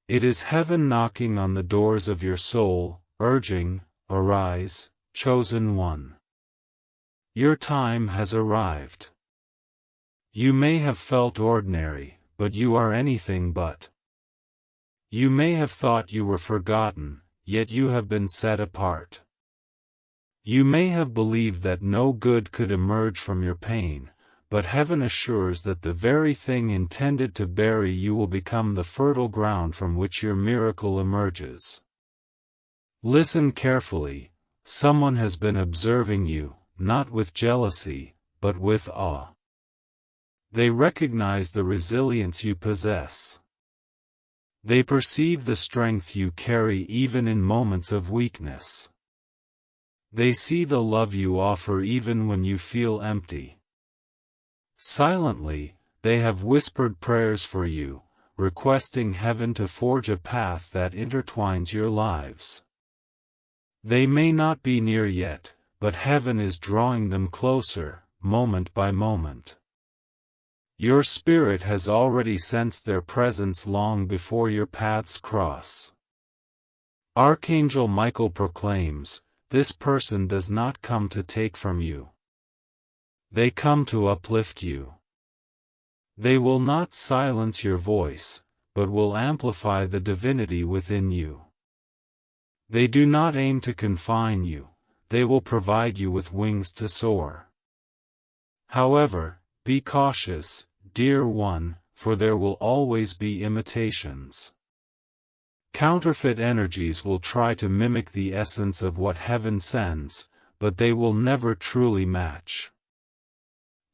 It is heaven knocking on the doors of your soul, urging, arise, chosen one. Your time has arrived. You may have felt ordinary, but you are anything but. You may have thought you were forgotten, yet you have been set apart. You may have believed that no good could emerge from your pain, but heaven assures that the very thing intended to bury you will become the fertile ground from which your miracle emerges. Listen carefully, someone has been observing you, not with jealousy, but with awe. They recognize the resilience you possess. They perceive the strength you carry even in moments of weakness. They see the love you offer even when you feel empty. Silently, they have whispered prayers for you, requesting heaven to forge a path that intertwines your lives. They may not be near yet, but heaven is drawing them closer, moment by moment. Your spirit has already sensed their presence long before your paths cross. Archangel Michael proclaims, this person does not come to take from you. They come to uplift you. They will not silence your voice, but will amplify the divinity within you. They do not aim to confine you, they will provide you with wings to soar. However, be cautious, dear one, for there will always be imitations. Counterfeit energies will try to mimic the essence of what heaven sends, but they will never truly match.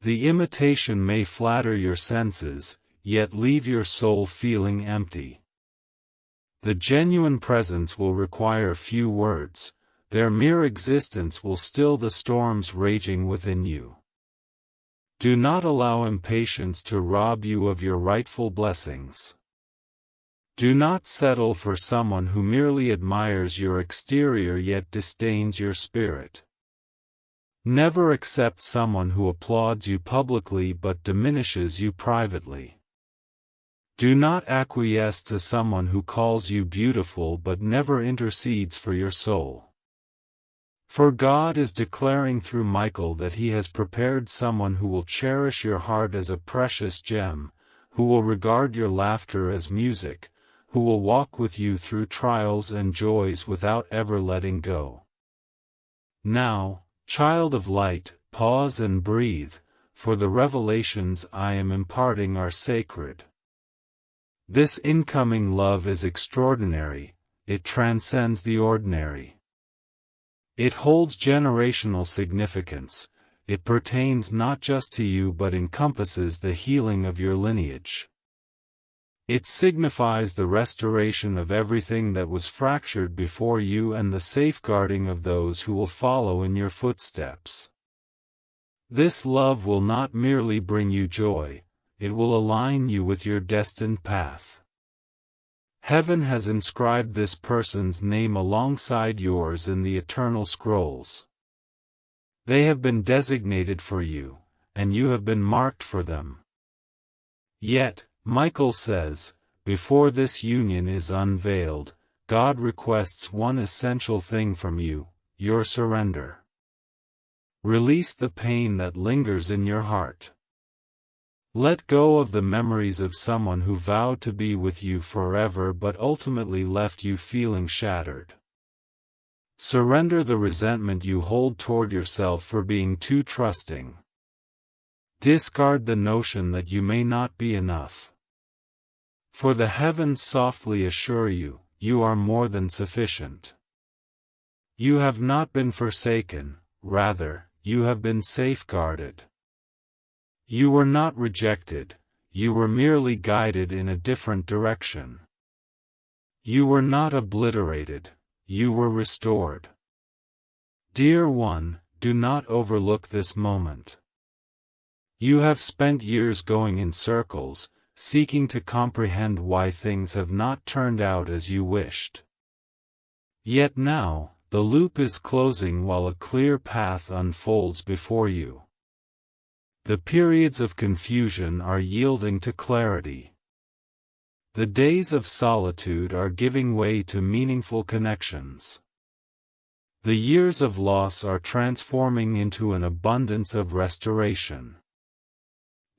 The imitation may flatter your senses, yet leave your soul feeling empty. The genuine presence will require few words, their mere existence will still the storms raging within you. Do not allow impatience to rob you of your rightful blessings. Do not settle for someone who merely admires your exterior yet disdains your spirit. Never accept someone who applauds you publicly but diminishes you privately. Do not acquiesce to someone who calls you beautiful but never intercedes for your soul. For God is declaring through Michael that He has prepared someone who will cherish your heart as a precious gem, who will regard your laughter as music, who will walk with you through trials and joys without ever letting go. Now, child of light, pause and breathe, for the revelations I am imparting are sacred. This incoming love is extraordinary, it transcends the ordinary. It holds generational significance, it pertains not just to you but encompasses the healing of your lineage. It signifies the restoration of everything that was fractured before you and the safeguarding of those who will follow in your footsteps. This love will not merely bring you joy, it will align you with your destined path. Heaven has inscribed this person's name alongside yours in the eternal scrolls. They have been designated for you, and you have been marked for them. Yet, Michael says, before this union is unveiled, God requests one essential thing from you, your surrender. Release the pain that lingers in your heart. Let go of the memories of someone who vowed to be with you forever but ultimately left you feeling shattered. Surrender the resentment you hold toward yourself for being too trusting. Discard the notion that you may not be enough. For the heavens softly assure you, you are more than sufficient. You have not been forsaken, rather, you have been safeguarded. You were not rejected, you were merely guided in a different direction. You were not obliterated, you were restored. Dear one, do not overlook this moment. You have spent years going in circles, seeking to comprehend why things have not turned out as you wished. Yet now, the loop is closing while a clear path unfolds before you. The periods of confusion are yielding to clarity. The days of solitude are giving way to meaningful connections. The years of loss are transforming into an abundance of restoration.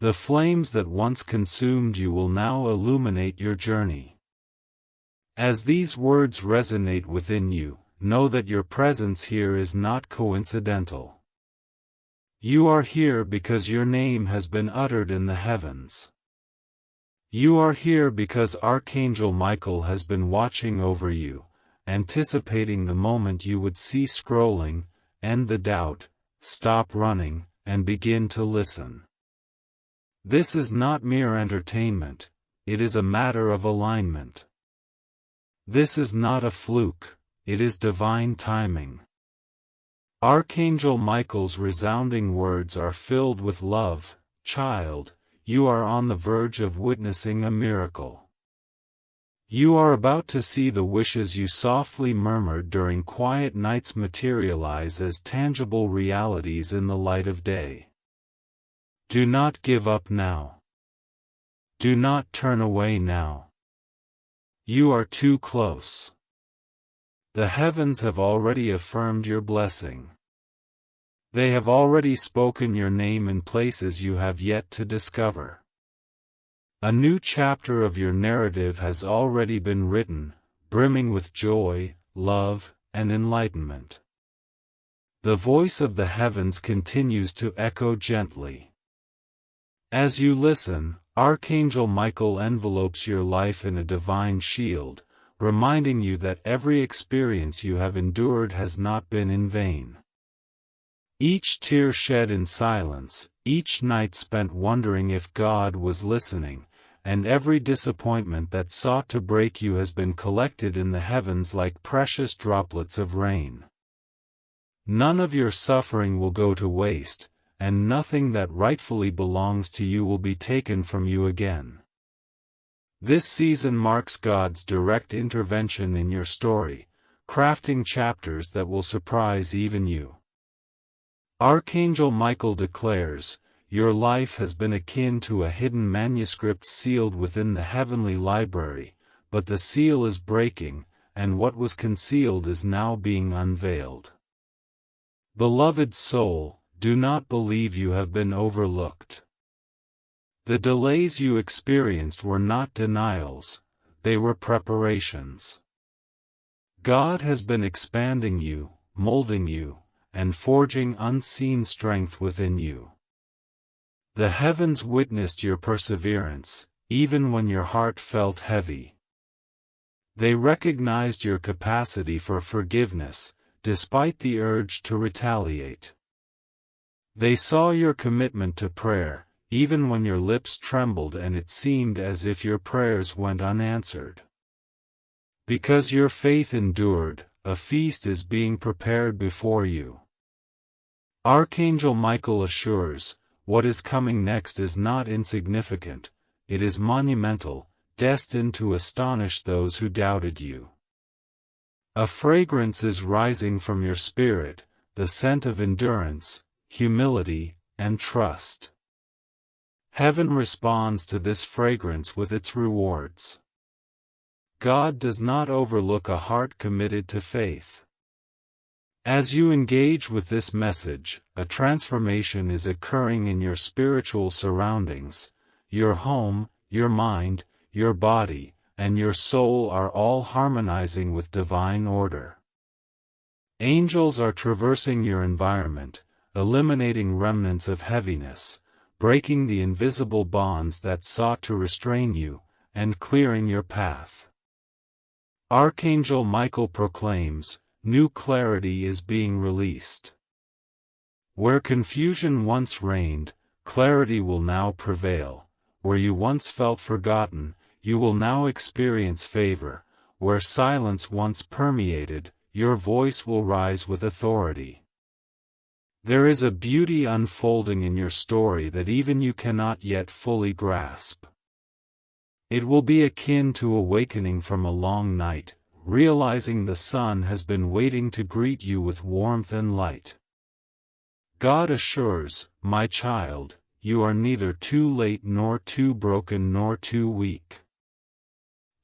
The flames that once consumed you will now illuminate your journey. As these words resonate within you, know that your presence here is not coincidental. You are here because your name has been uttered in the heavens. You are here because Archangel Michael has been watching over you, anticipating the moment you would cease scrolling, end the doubt, stop running, and begin to listen. This is not mere entertainment, it is a matter of alignment. This is not a fluke, it is divine timing. Archangel Michael's resounding words are filled with love. Child, you are on the verge of witnessing a miracle. You are about to see the wishes you softly murmured during quiet nights materialize as tangible realities in the light of day. Do not give up now. Do not turn away now. You are too close. The heavens have already affirmed your blessing. They have already spoken your name in places you have yet to discover. A new chapter of your narrative has already been written, brimming with joy, love, and enlightenment. The voice of the heavens continues to echo gently. As you listen, Archangel Michael envelopes your life in a divine shield, reminding you that every experience you have endured has not been in vain. Each tear shed in silence, each night spent wondering if God was listening, and every disappointment that sought to break you has been collected in the heavens like precious droplets of rain. None of your suffering will go to waste, and nothing that rightfully belongs to you will be taken from you again. This season marks God's direct intervention in your story, crafting chapters that will surprise even you. Archangel Michael declares, "Your life has been akin to a hidden manuscript sealed within the heavenly library, but the seal is breaking, and what was concealed is now being unveiled." Beloved soul, do not believe you have been overlooked. The delays you experienced were not denials, they were preparations. God has been expanding you, molding you, and forging unseen strength within you. The heavens witnessed your perseverance, even when your heart felt heavy. They recognized your capacity for forgiveness, despite the urge to retaliate. They saw your commitment to prayer, even when your lips trembled and it seemed as if your prayers went unanswered. Because your faith endured, a feast is being prepared before you. Archangel Michael assures, what is coming next is not insignificant, it is monumental, destined to astonish those who doubted you. A fragrance is rising from your spirit, the scent of endurance, humility, and trust. Heaven responds to this fragrance with its rewards. God does not overlook a heart committed to faith. As you engage with this message, a transformation is occurring in your spiritual surroundings. Your home, your mind, your body, and your soul are all harmonizing with divine order. Angels are traversing your environment, eliminating remnants of heaviness, breaking the invisible bonds that sought to restrain you, and clearing your path. Archangel Michael proclaims, new clarity is being released. Where confusion once reigned, clarity will now prevail. Where you once felt forgotten, you will now experience favor. Where silence once permeated, your voice will rise with authority. There is a beauty unfolding in your story that even you cannot yet fully grasp. It will be akin to awakening from a long night, realizing the sun has been waiting to greet you with warmth and light. God assures, my child, you are neither too late nor too broken nor too weak.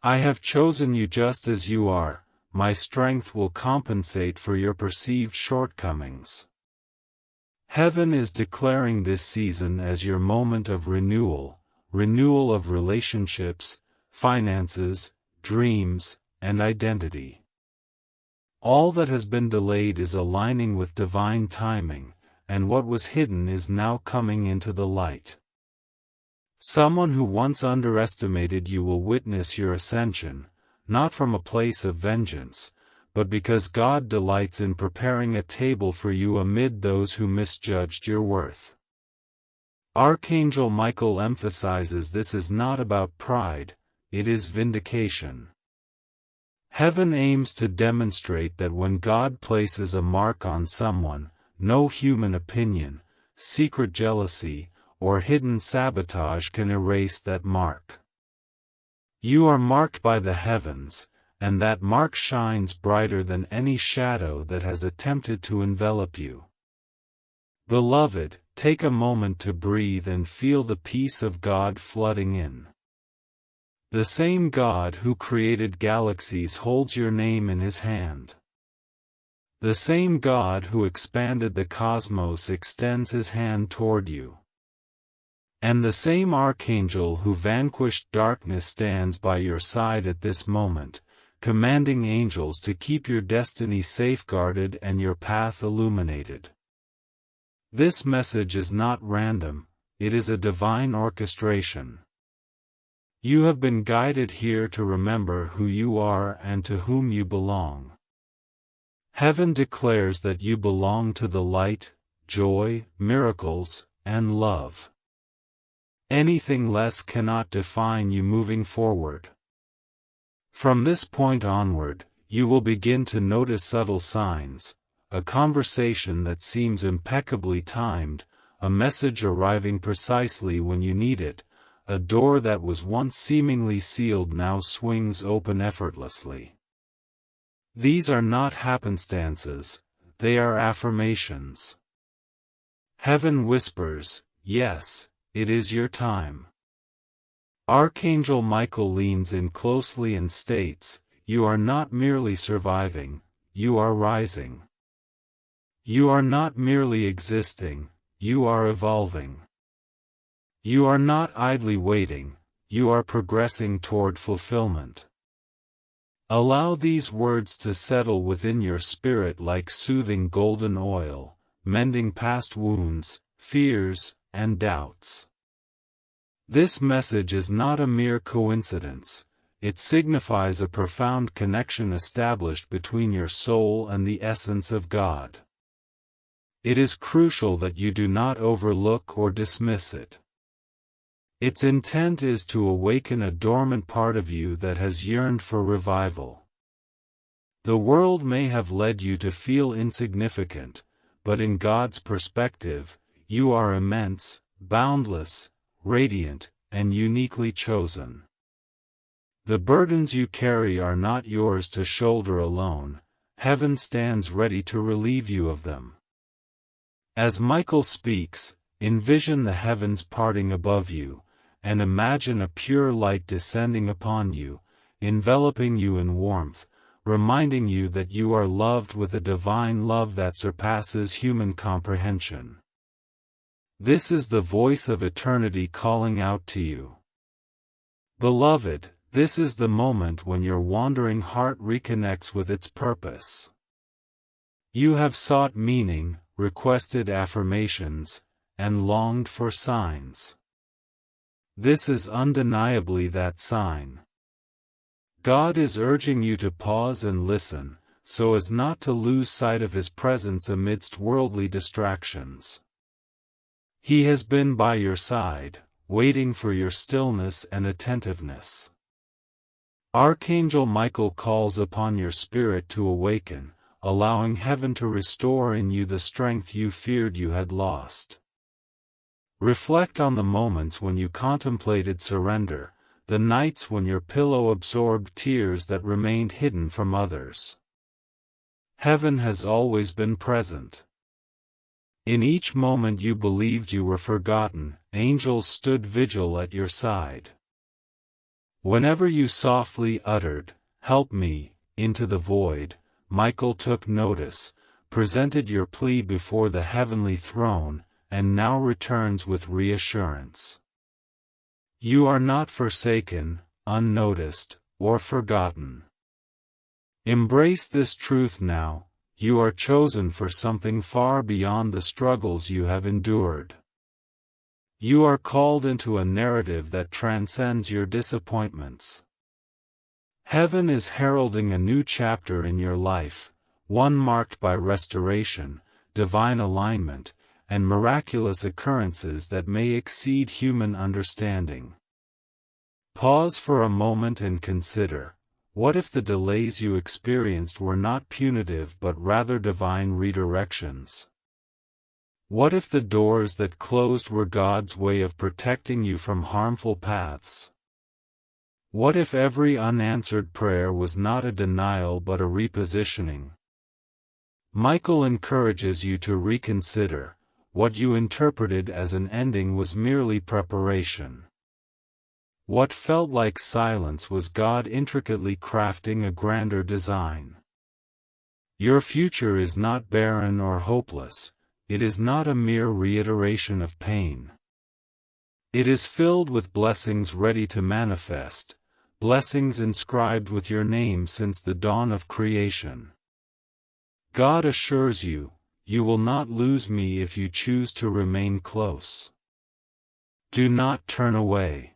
I have chosen you just as you are, my strength will compensate for your perceived shortcomings. Heaven is declaring this season as your moment of renewal of relationships, finances, dreams, and identity. All that has been delayed is aligning with divine timing, and what was hidden is now coming into the light. Someone who once underestimated you will witness your ascension, not from a place of vengeance, but because God delights in preparing a table for you amid those who misjudged your worth. Archangel Michael emphasizes this is not about pride, it is vindication. Heaven aims to demonstrate that when God places a mark on someone, no human opinion, secret jealousy, or hidden sabotage can erase that mark. You are marked by the heavens, and that mark shines brighter than any shadow that has attempted to envelop you. Beloved, take a moment to breathe and feel the peace of God flooding in. The same God who created galaxies holds your name in His hand. The same God who expanded the cosmos extends His hand toward you. And the same Archangel who vanquished darkness stands by your side at this moment, commanding angels to keep your destiny safeguarded and your path illuminated. This message is not random, it is a divine orchestration. You have been guided here to remember who you are and to whom you belong. Heaven declares that you belong to the light, joy, miracles, and love. Anything less cannot define you moving forward. From this point onward, you will begin to notice subtle signs, a conversation that seems impeccably timed, a message arriving precisely when you need it, a door that was once seemingly sealed now swings open effortlessly. These are not happenstances, they are affirmations. Heaven whispers, yes, it is your time. Archangel Michael leans in closely and states, you are not merely surviving, you are rising. You are not merely existing, you are evolving. You are not idly waiting, you are progressing toward fulfillment. Allow these words to settle within your spirit like soothing golden oil, mending past wounds, fears, and doubts. This message is not a mere coincidence, it signifies a profound connection established between your soul and the essence of God. It is crucial that you do not overlook or dismiss it. Its intent is to awaken a dormant part of you that has yearned for revival. The world may have led you to feel insignificant, but in God's perspective, you are immense, boundless, radiant, and uniquely chosen. The burdens you carry are not yours to shoulder alone, heaven stands ready to relieve you of them. As Michael speaks, envision the heavens parting above you, and imagine a pure light descending upon you, enveloping you in warmth, reminding you that you are loved with a divine love that surpasses human comprehension. This is the voice of eternity calling out to you. Beloved, this is the moment when your wandering heart reconnects with its purpose. You have sought meaning, requested affirmations, and longed for signs. This is undeniably that sign. God is urging you to pause and listen, so as not to lose sight of His presence amidst worldly distractions. He has been by your side, waiting for your stillness and attentiveness. Archangel Michael calls upon your spirit to awaken, allowing heaven to restore in you the strength you feared you had lost. Reflect on the moments when you contemplated surrender, the nights when your pillow absorbed tears that remained hidden from others. Heaven has always been present. In each moment you believed you were forgotten, angels stood vigil at your side. Whenever you softly uttered, "Help me," into the void, Michael took notice, presented your plea before the heavenly throne, and now returns with reassurance. You are not forsaken, unnoticed, or forgotten. Embrace this truth now, you are chosen for something far beyond the struggles you have endured. You are called into a narrative that transcends your disappointments. Heaven is heralding a new chapter in your life, one marked by restoration, divine alignment, and miraculous occurrences that may exceed human understanding. Pause for a moment and consider, what if the delays you experienced were not punitive but rather divine redirections? What if the doors that closed were God's way of protecting you from harmful paths? What if every unanswered prayer was not a denial but a repositioning? Michael encourages you to reconsider. What you interpreted as an ending was merely preparation. What felt like silence was God intricately crafting a grander design. Your future is not barren or hopeless, it is not a mere reiteration of pain. It is filled with blessings ready to manifest, blessings inscribed with your name since the dawn of creation. God assures you, you will not lose me if you choose to remain close. Do not turn away.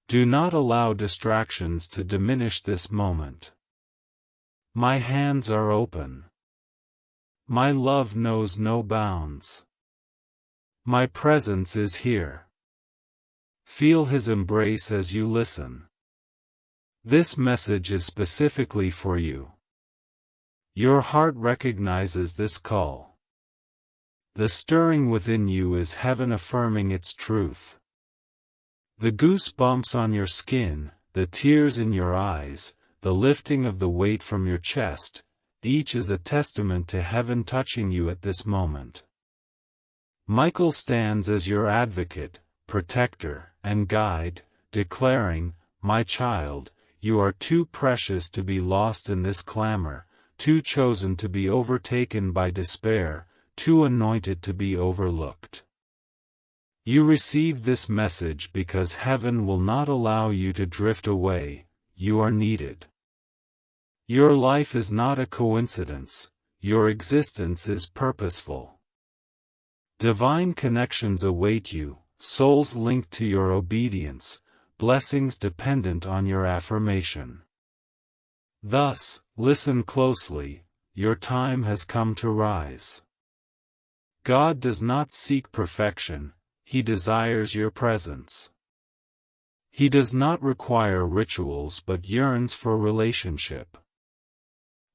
Do not allow distractions to diminish this moment. My hands are open. My love knows no bounds. My presence is here. Feel His embrace as you listen. This message is specifically for you. Your heart recognizes this call. The stirring within you is heaven affirming its truth. The goosebumps on your skin, the tears in your eyes, the lifting of the weight from your chest, each is a testament to heaven touching you at this moment. Michael stands as your advocate, protector, and guide, declaring, "My child, you are too precious to be lost in this clamor, too chosen to be overtaken by despair, too anointed to be overlooked." You receive this message because heaven will not allow you to drift away. You are needed. Your life is not a coincidence, your existence is purposeful. Divine connections await you, souls linked to your obedience, blessings dependent on your affirmation. Thus, listen closely, your time has come to rise. God does not seek perfection, He desires your presence. He does not require rituals but yearns for relationship.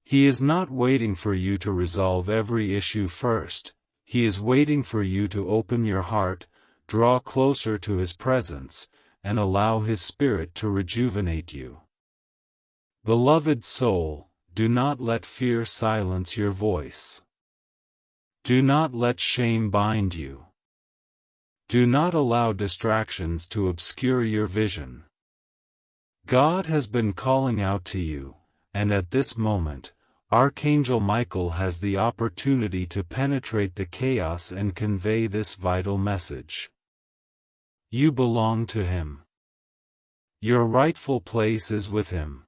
He is not waiting for you to resolve every issue first, He is waiting for you to open your heart, draw closer to His presence, and allow His Spirit to rejuvenate you. Beloved soul, do not let fear silence your voice. Do not let shame bind you. Do not allow distractions to obscure your vision. God has been calling out to you, and at this moment, Archangel Michael has the opportunity to penetrate the chaos and convey this vital message. You belong to Him. Your rightful place is with Him.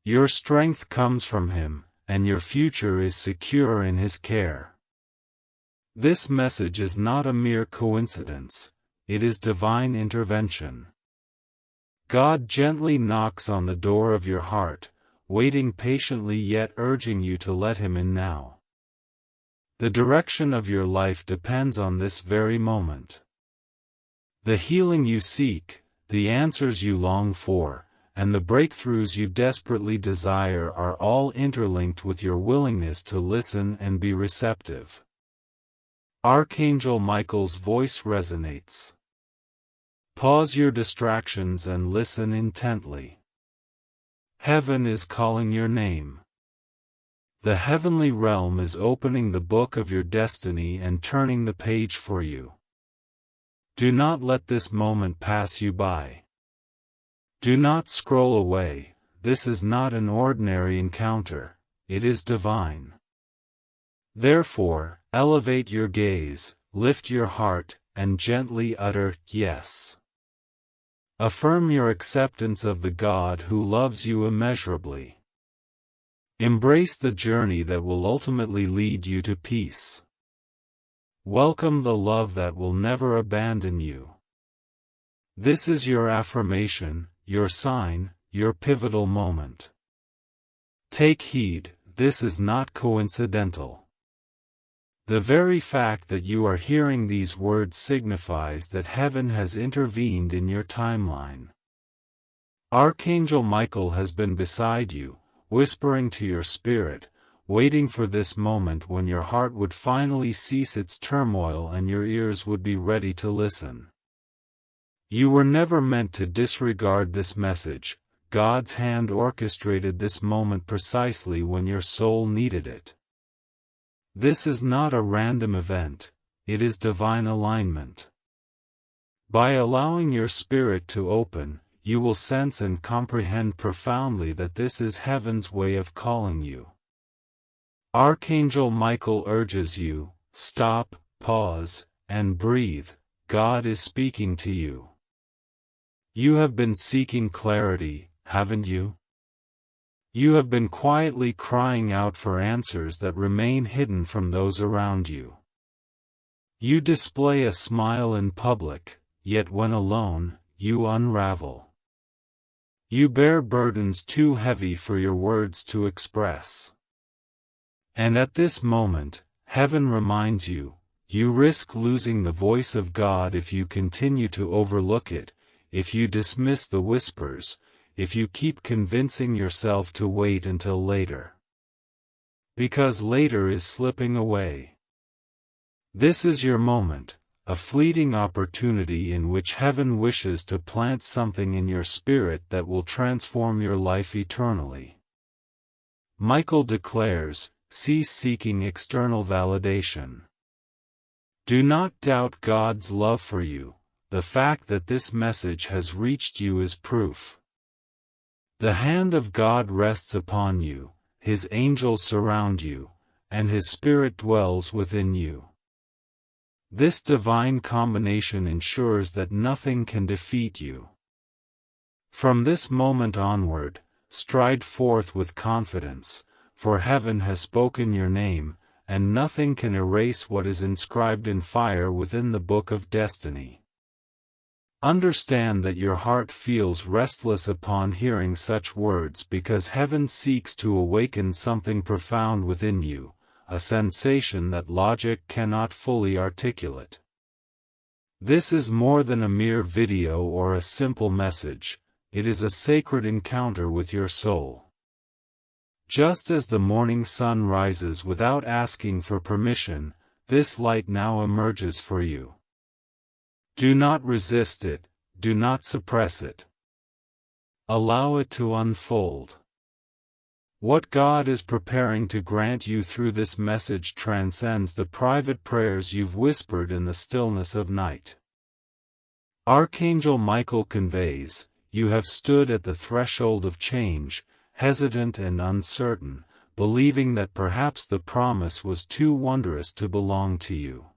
Your strength comes from Him, and your future is secure in His care. This message is not a mere coincidence, it is divine intervention. God gently knocks on the door of your heart, waiting patiently yet urging you to let Him in now. The direction of your life depends on this very moment. The healing you seek, the answers you long for, and the breakthroughs you desperately desire are all interlinked with your willingness to listen and be receptive. Archangel Michael's voice resonates. Pause your distractions and listen intently. Heaven is calling your name. The heavenly realm is opening the book of your destiny and turning the page for you. Do not let this moment pass you by. Do not scroll away, this is not an ordinary encounter, it is divine. Therefore, elevate your gaze, lift your heart, and gently utter, "Yes." Affirm your acceptance of the God who loves you immeasurably. Embrace the journey that will ultimately lead you to peace. Welcome the love that will never abandon you. This is your affirmation, your sign, your pivotal moment. Take heed, this is not coincidental. The very fact that you are hearing these words signifies that heaven has intervened in your timeline. Archangel Michael has been beside you, whispering to your spirit, waiting for this moment when your heart would finally cease its turmoil and your ears would be ready to listen. You were never meant to disregard this message. God's hand orchestrated this moment precisely when your soul needed it. This is not a random event, it is divine alignment. By allowing your spirit to open, you will sense and comprehend profoundly that this is heaven's way of calling you. Archangel Michael urges you, stop, pause, and breathe, God is speaking to you. You have been seeking clarity, haven't you? You have been quietly crying out for answers that remain hidden from those around you. You display a smile in public, yet when alone, you unravel. You bear burdens too heavy for your words to express. And at this moment, heaven reminds you, you risk losing the voice of God if you continue to overlook it, if you dismiss the whispers, if you keep convincing yourself to wait until later. Because later is slipping away. This is your moment, a fleeting opportunity in which heaven wishes to plant something in your spirit that will transform your life eternally. Michael declares, cease seeking external validation. Do not doubt God's love for you. The fact that this message has reached you is proof. The hand of God rests upon you, His angels surround you, and His Spirit dwells within you. This divine combination ensures that nothing can defeat you. From this moment onward, stride forth with confidence, for heaven has spoken your name, and nothing can erase what is inscribed in fire within the book of destiny. Understand that your heart feels restless upon hearing such words because heaven seeks to awaken something profound within you, a sensation that logic cannot fully articulate. This is more than a mere video or a simple message, it is a sacred encounter with your soul. Just as the morning sun rises without asking for permission, this light now emerges for you. Do not resist it, do not suppress it. Allow it to unfold. What God is preparing to grant you through this message transcends the private prayers you've whispered in the stillness of night. Archangel Michael conveys, you have stood at the threshold of change, hesitant and uncertain, believing that perhaps the promise was too wondrous to belong to you.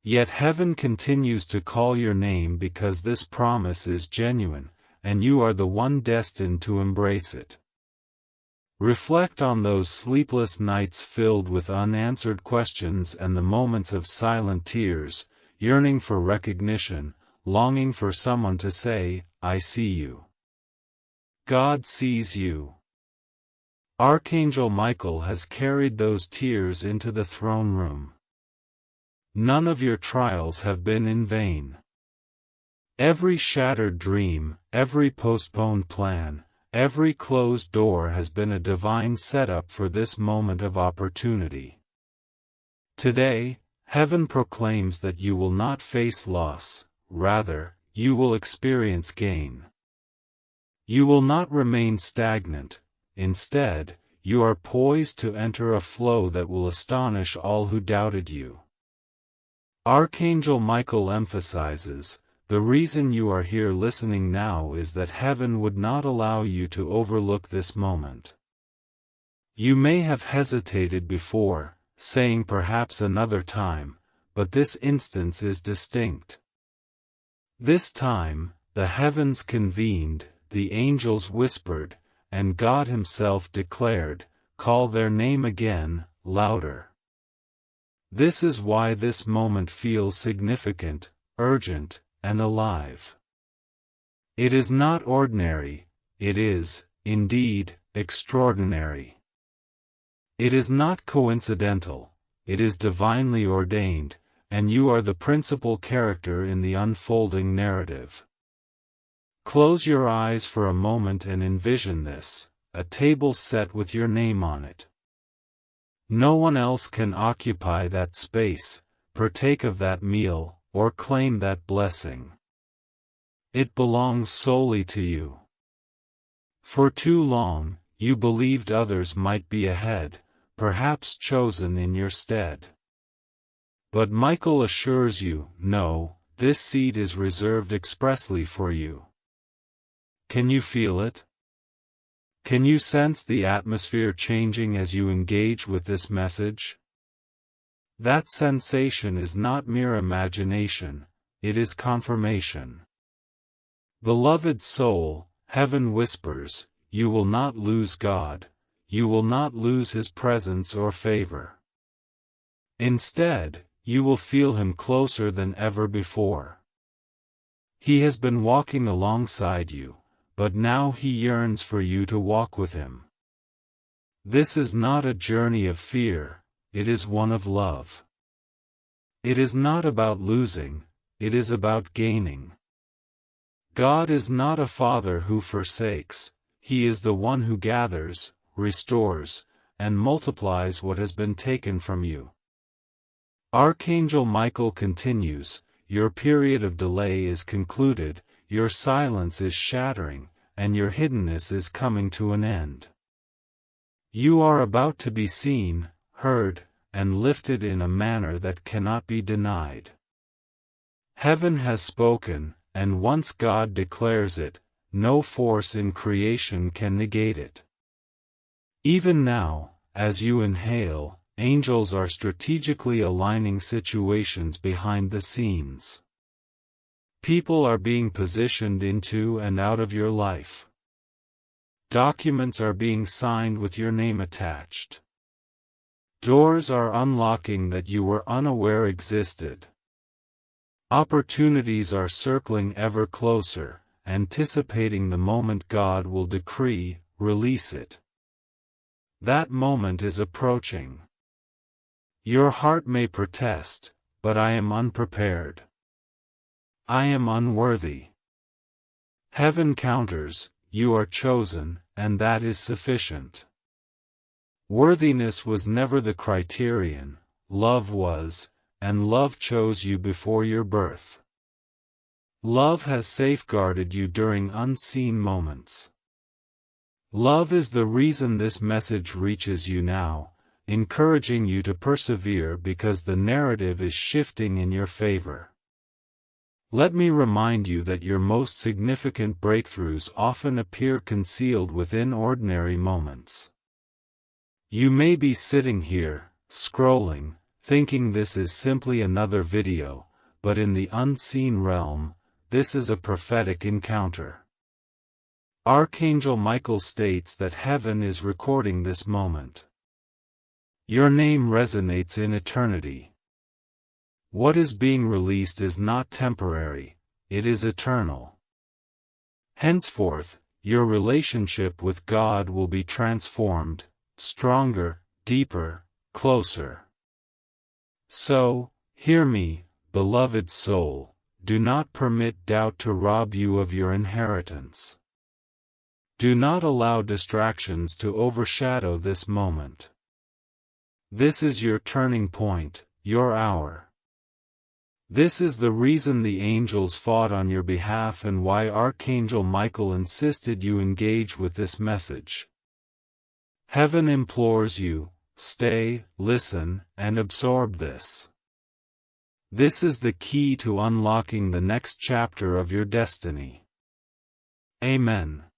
Yet heaven continues to call your name because this promise is genuine, and you are the one destined to embrace it. Reflect on those sleepless nights filled with unanswered questions and the moments of silent tears, yearning for recognition, longing for someone to say, I see you. God sees you. Archangel Michael has carried those tears into the throne room. None of your trials have been in vain. Every shattered dream, every postponed plan, every closed door has been a divine setup for this moment of opportunity. Today, heaven proclaims that you will not face loss, rather, you will experience gain. You will not remain stagnant, instead, you are poised to enter a flow that will astonish all who doubted you. Archangel Michael emphasizes, the reason you are here listening now is that heaven would not allow you to overlook this moment. You may have hesitated before, saying perhaps another time, but this instance is distinct. This time, the heavens convened, the angels whispered, and God Himself declared, call their name again, louder. This is why this moment feels significant, urgent, and alive. It is not ordinary, it is, indeed, extraordinary. It is not coincidental, it is divinely ordained, and you are the principal character in the unfolding narrative. Close your eyes for a moment and envision this, a table set with your name on it. No one else can occupy that space, partake of that meal, or claim that blessing. It belongs solely to you. For too long, you believed others might be ahead, perhaps chosen in your stead. But Michael assures you, no, this seat is reserved expressly for you. Can you feel it? Can you sense the atmosphere changing as you engage with this message? That sensation is not mere imagination, it is confirmation. Beloved soul, heaven whispers, you will not lose God, you will not lose His presence or favor. Instead, you will feel Him closer than ever before. He has been walking alongside you, but now He yearns for you to walk with Him. This is not a journey of fear, it is one of love. It is not about losing, it is about gaining. God is not a father who forsakes, He is the one who gathers, restores, and multiplies what has been taken from you. Archangel Michael continues, your period of delay is concluded, your silence is shattering, and your hiddenness is coming to an end. You are about to be seen, heard, and lifted in a manner that cannot be denied. Heaven has spoken, and once God declares it, no force in creation can negate it. Even now, as you inhale, angels are strategically aligning situations behind the scenes. People are being positioned into and out of your life. Documents are being signed with your name attached. Doors are unlocking that you were unaware existed. Opportunities are circling ever closer, anticipating the moment God will decree, release it. That moment is approaching. Your heart may protest, but I am unprepared. I am unworthy. Heaven counters, you are chosen, and that is sufficient. Worthiness was never the criterion, love was, and love chose you before your birth. Love has safeguarded you during unseen moments. Love is the reason this message reaches you now, encouraging you to persevere because the narrative is shifting in your favor. Let me remind you that your most significant breakthroughs often appear concealed within ordinary moments. You may be sitting here, scrolling, thinking this is simply another video, but in the unseen realm, this is a prophetic encounter. Archangel Michael states that heaven is recording this moment. Your name resonates in eternity. What is being released is not temporary, it is eternal. Henceforth, your relationship with God will be transformed, stronger, deeper, closer. So, hear me, beloved soul, do not permit doubt to rob you of your inheritance. Do not allow distractions to overshadow this moment. This is your turning point, your hour. This is the reason the angels fought on your behalf and why Archangel Michael insisted you engage with this message. Heaven implores you, stay, listen, and absorb this. This is the key to unlocking the next chapter of your destiny. Amen.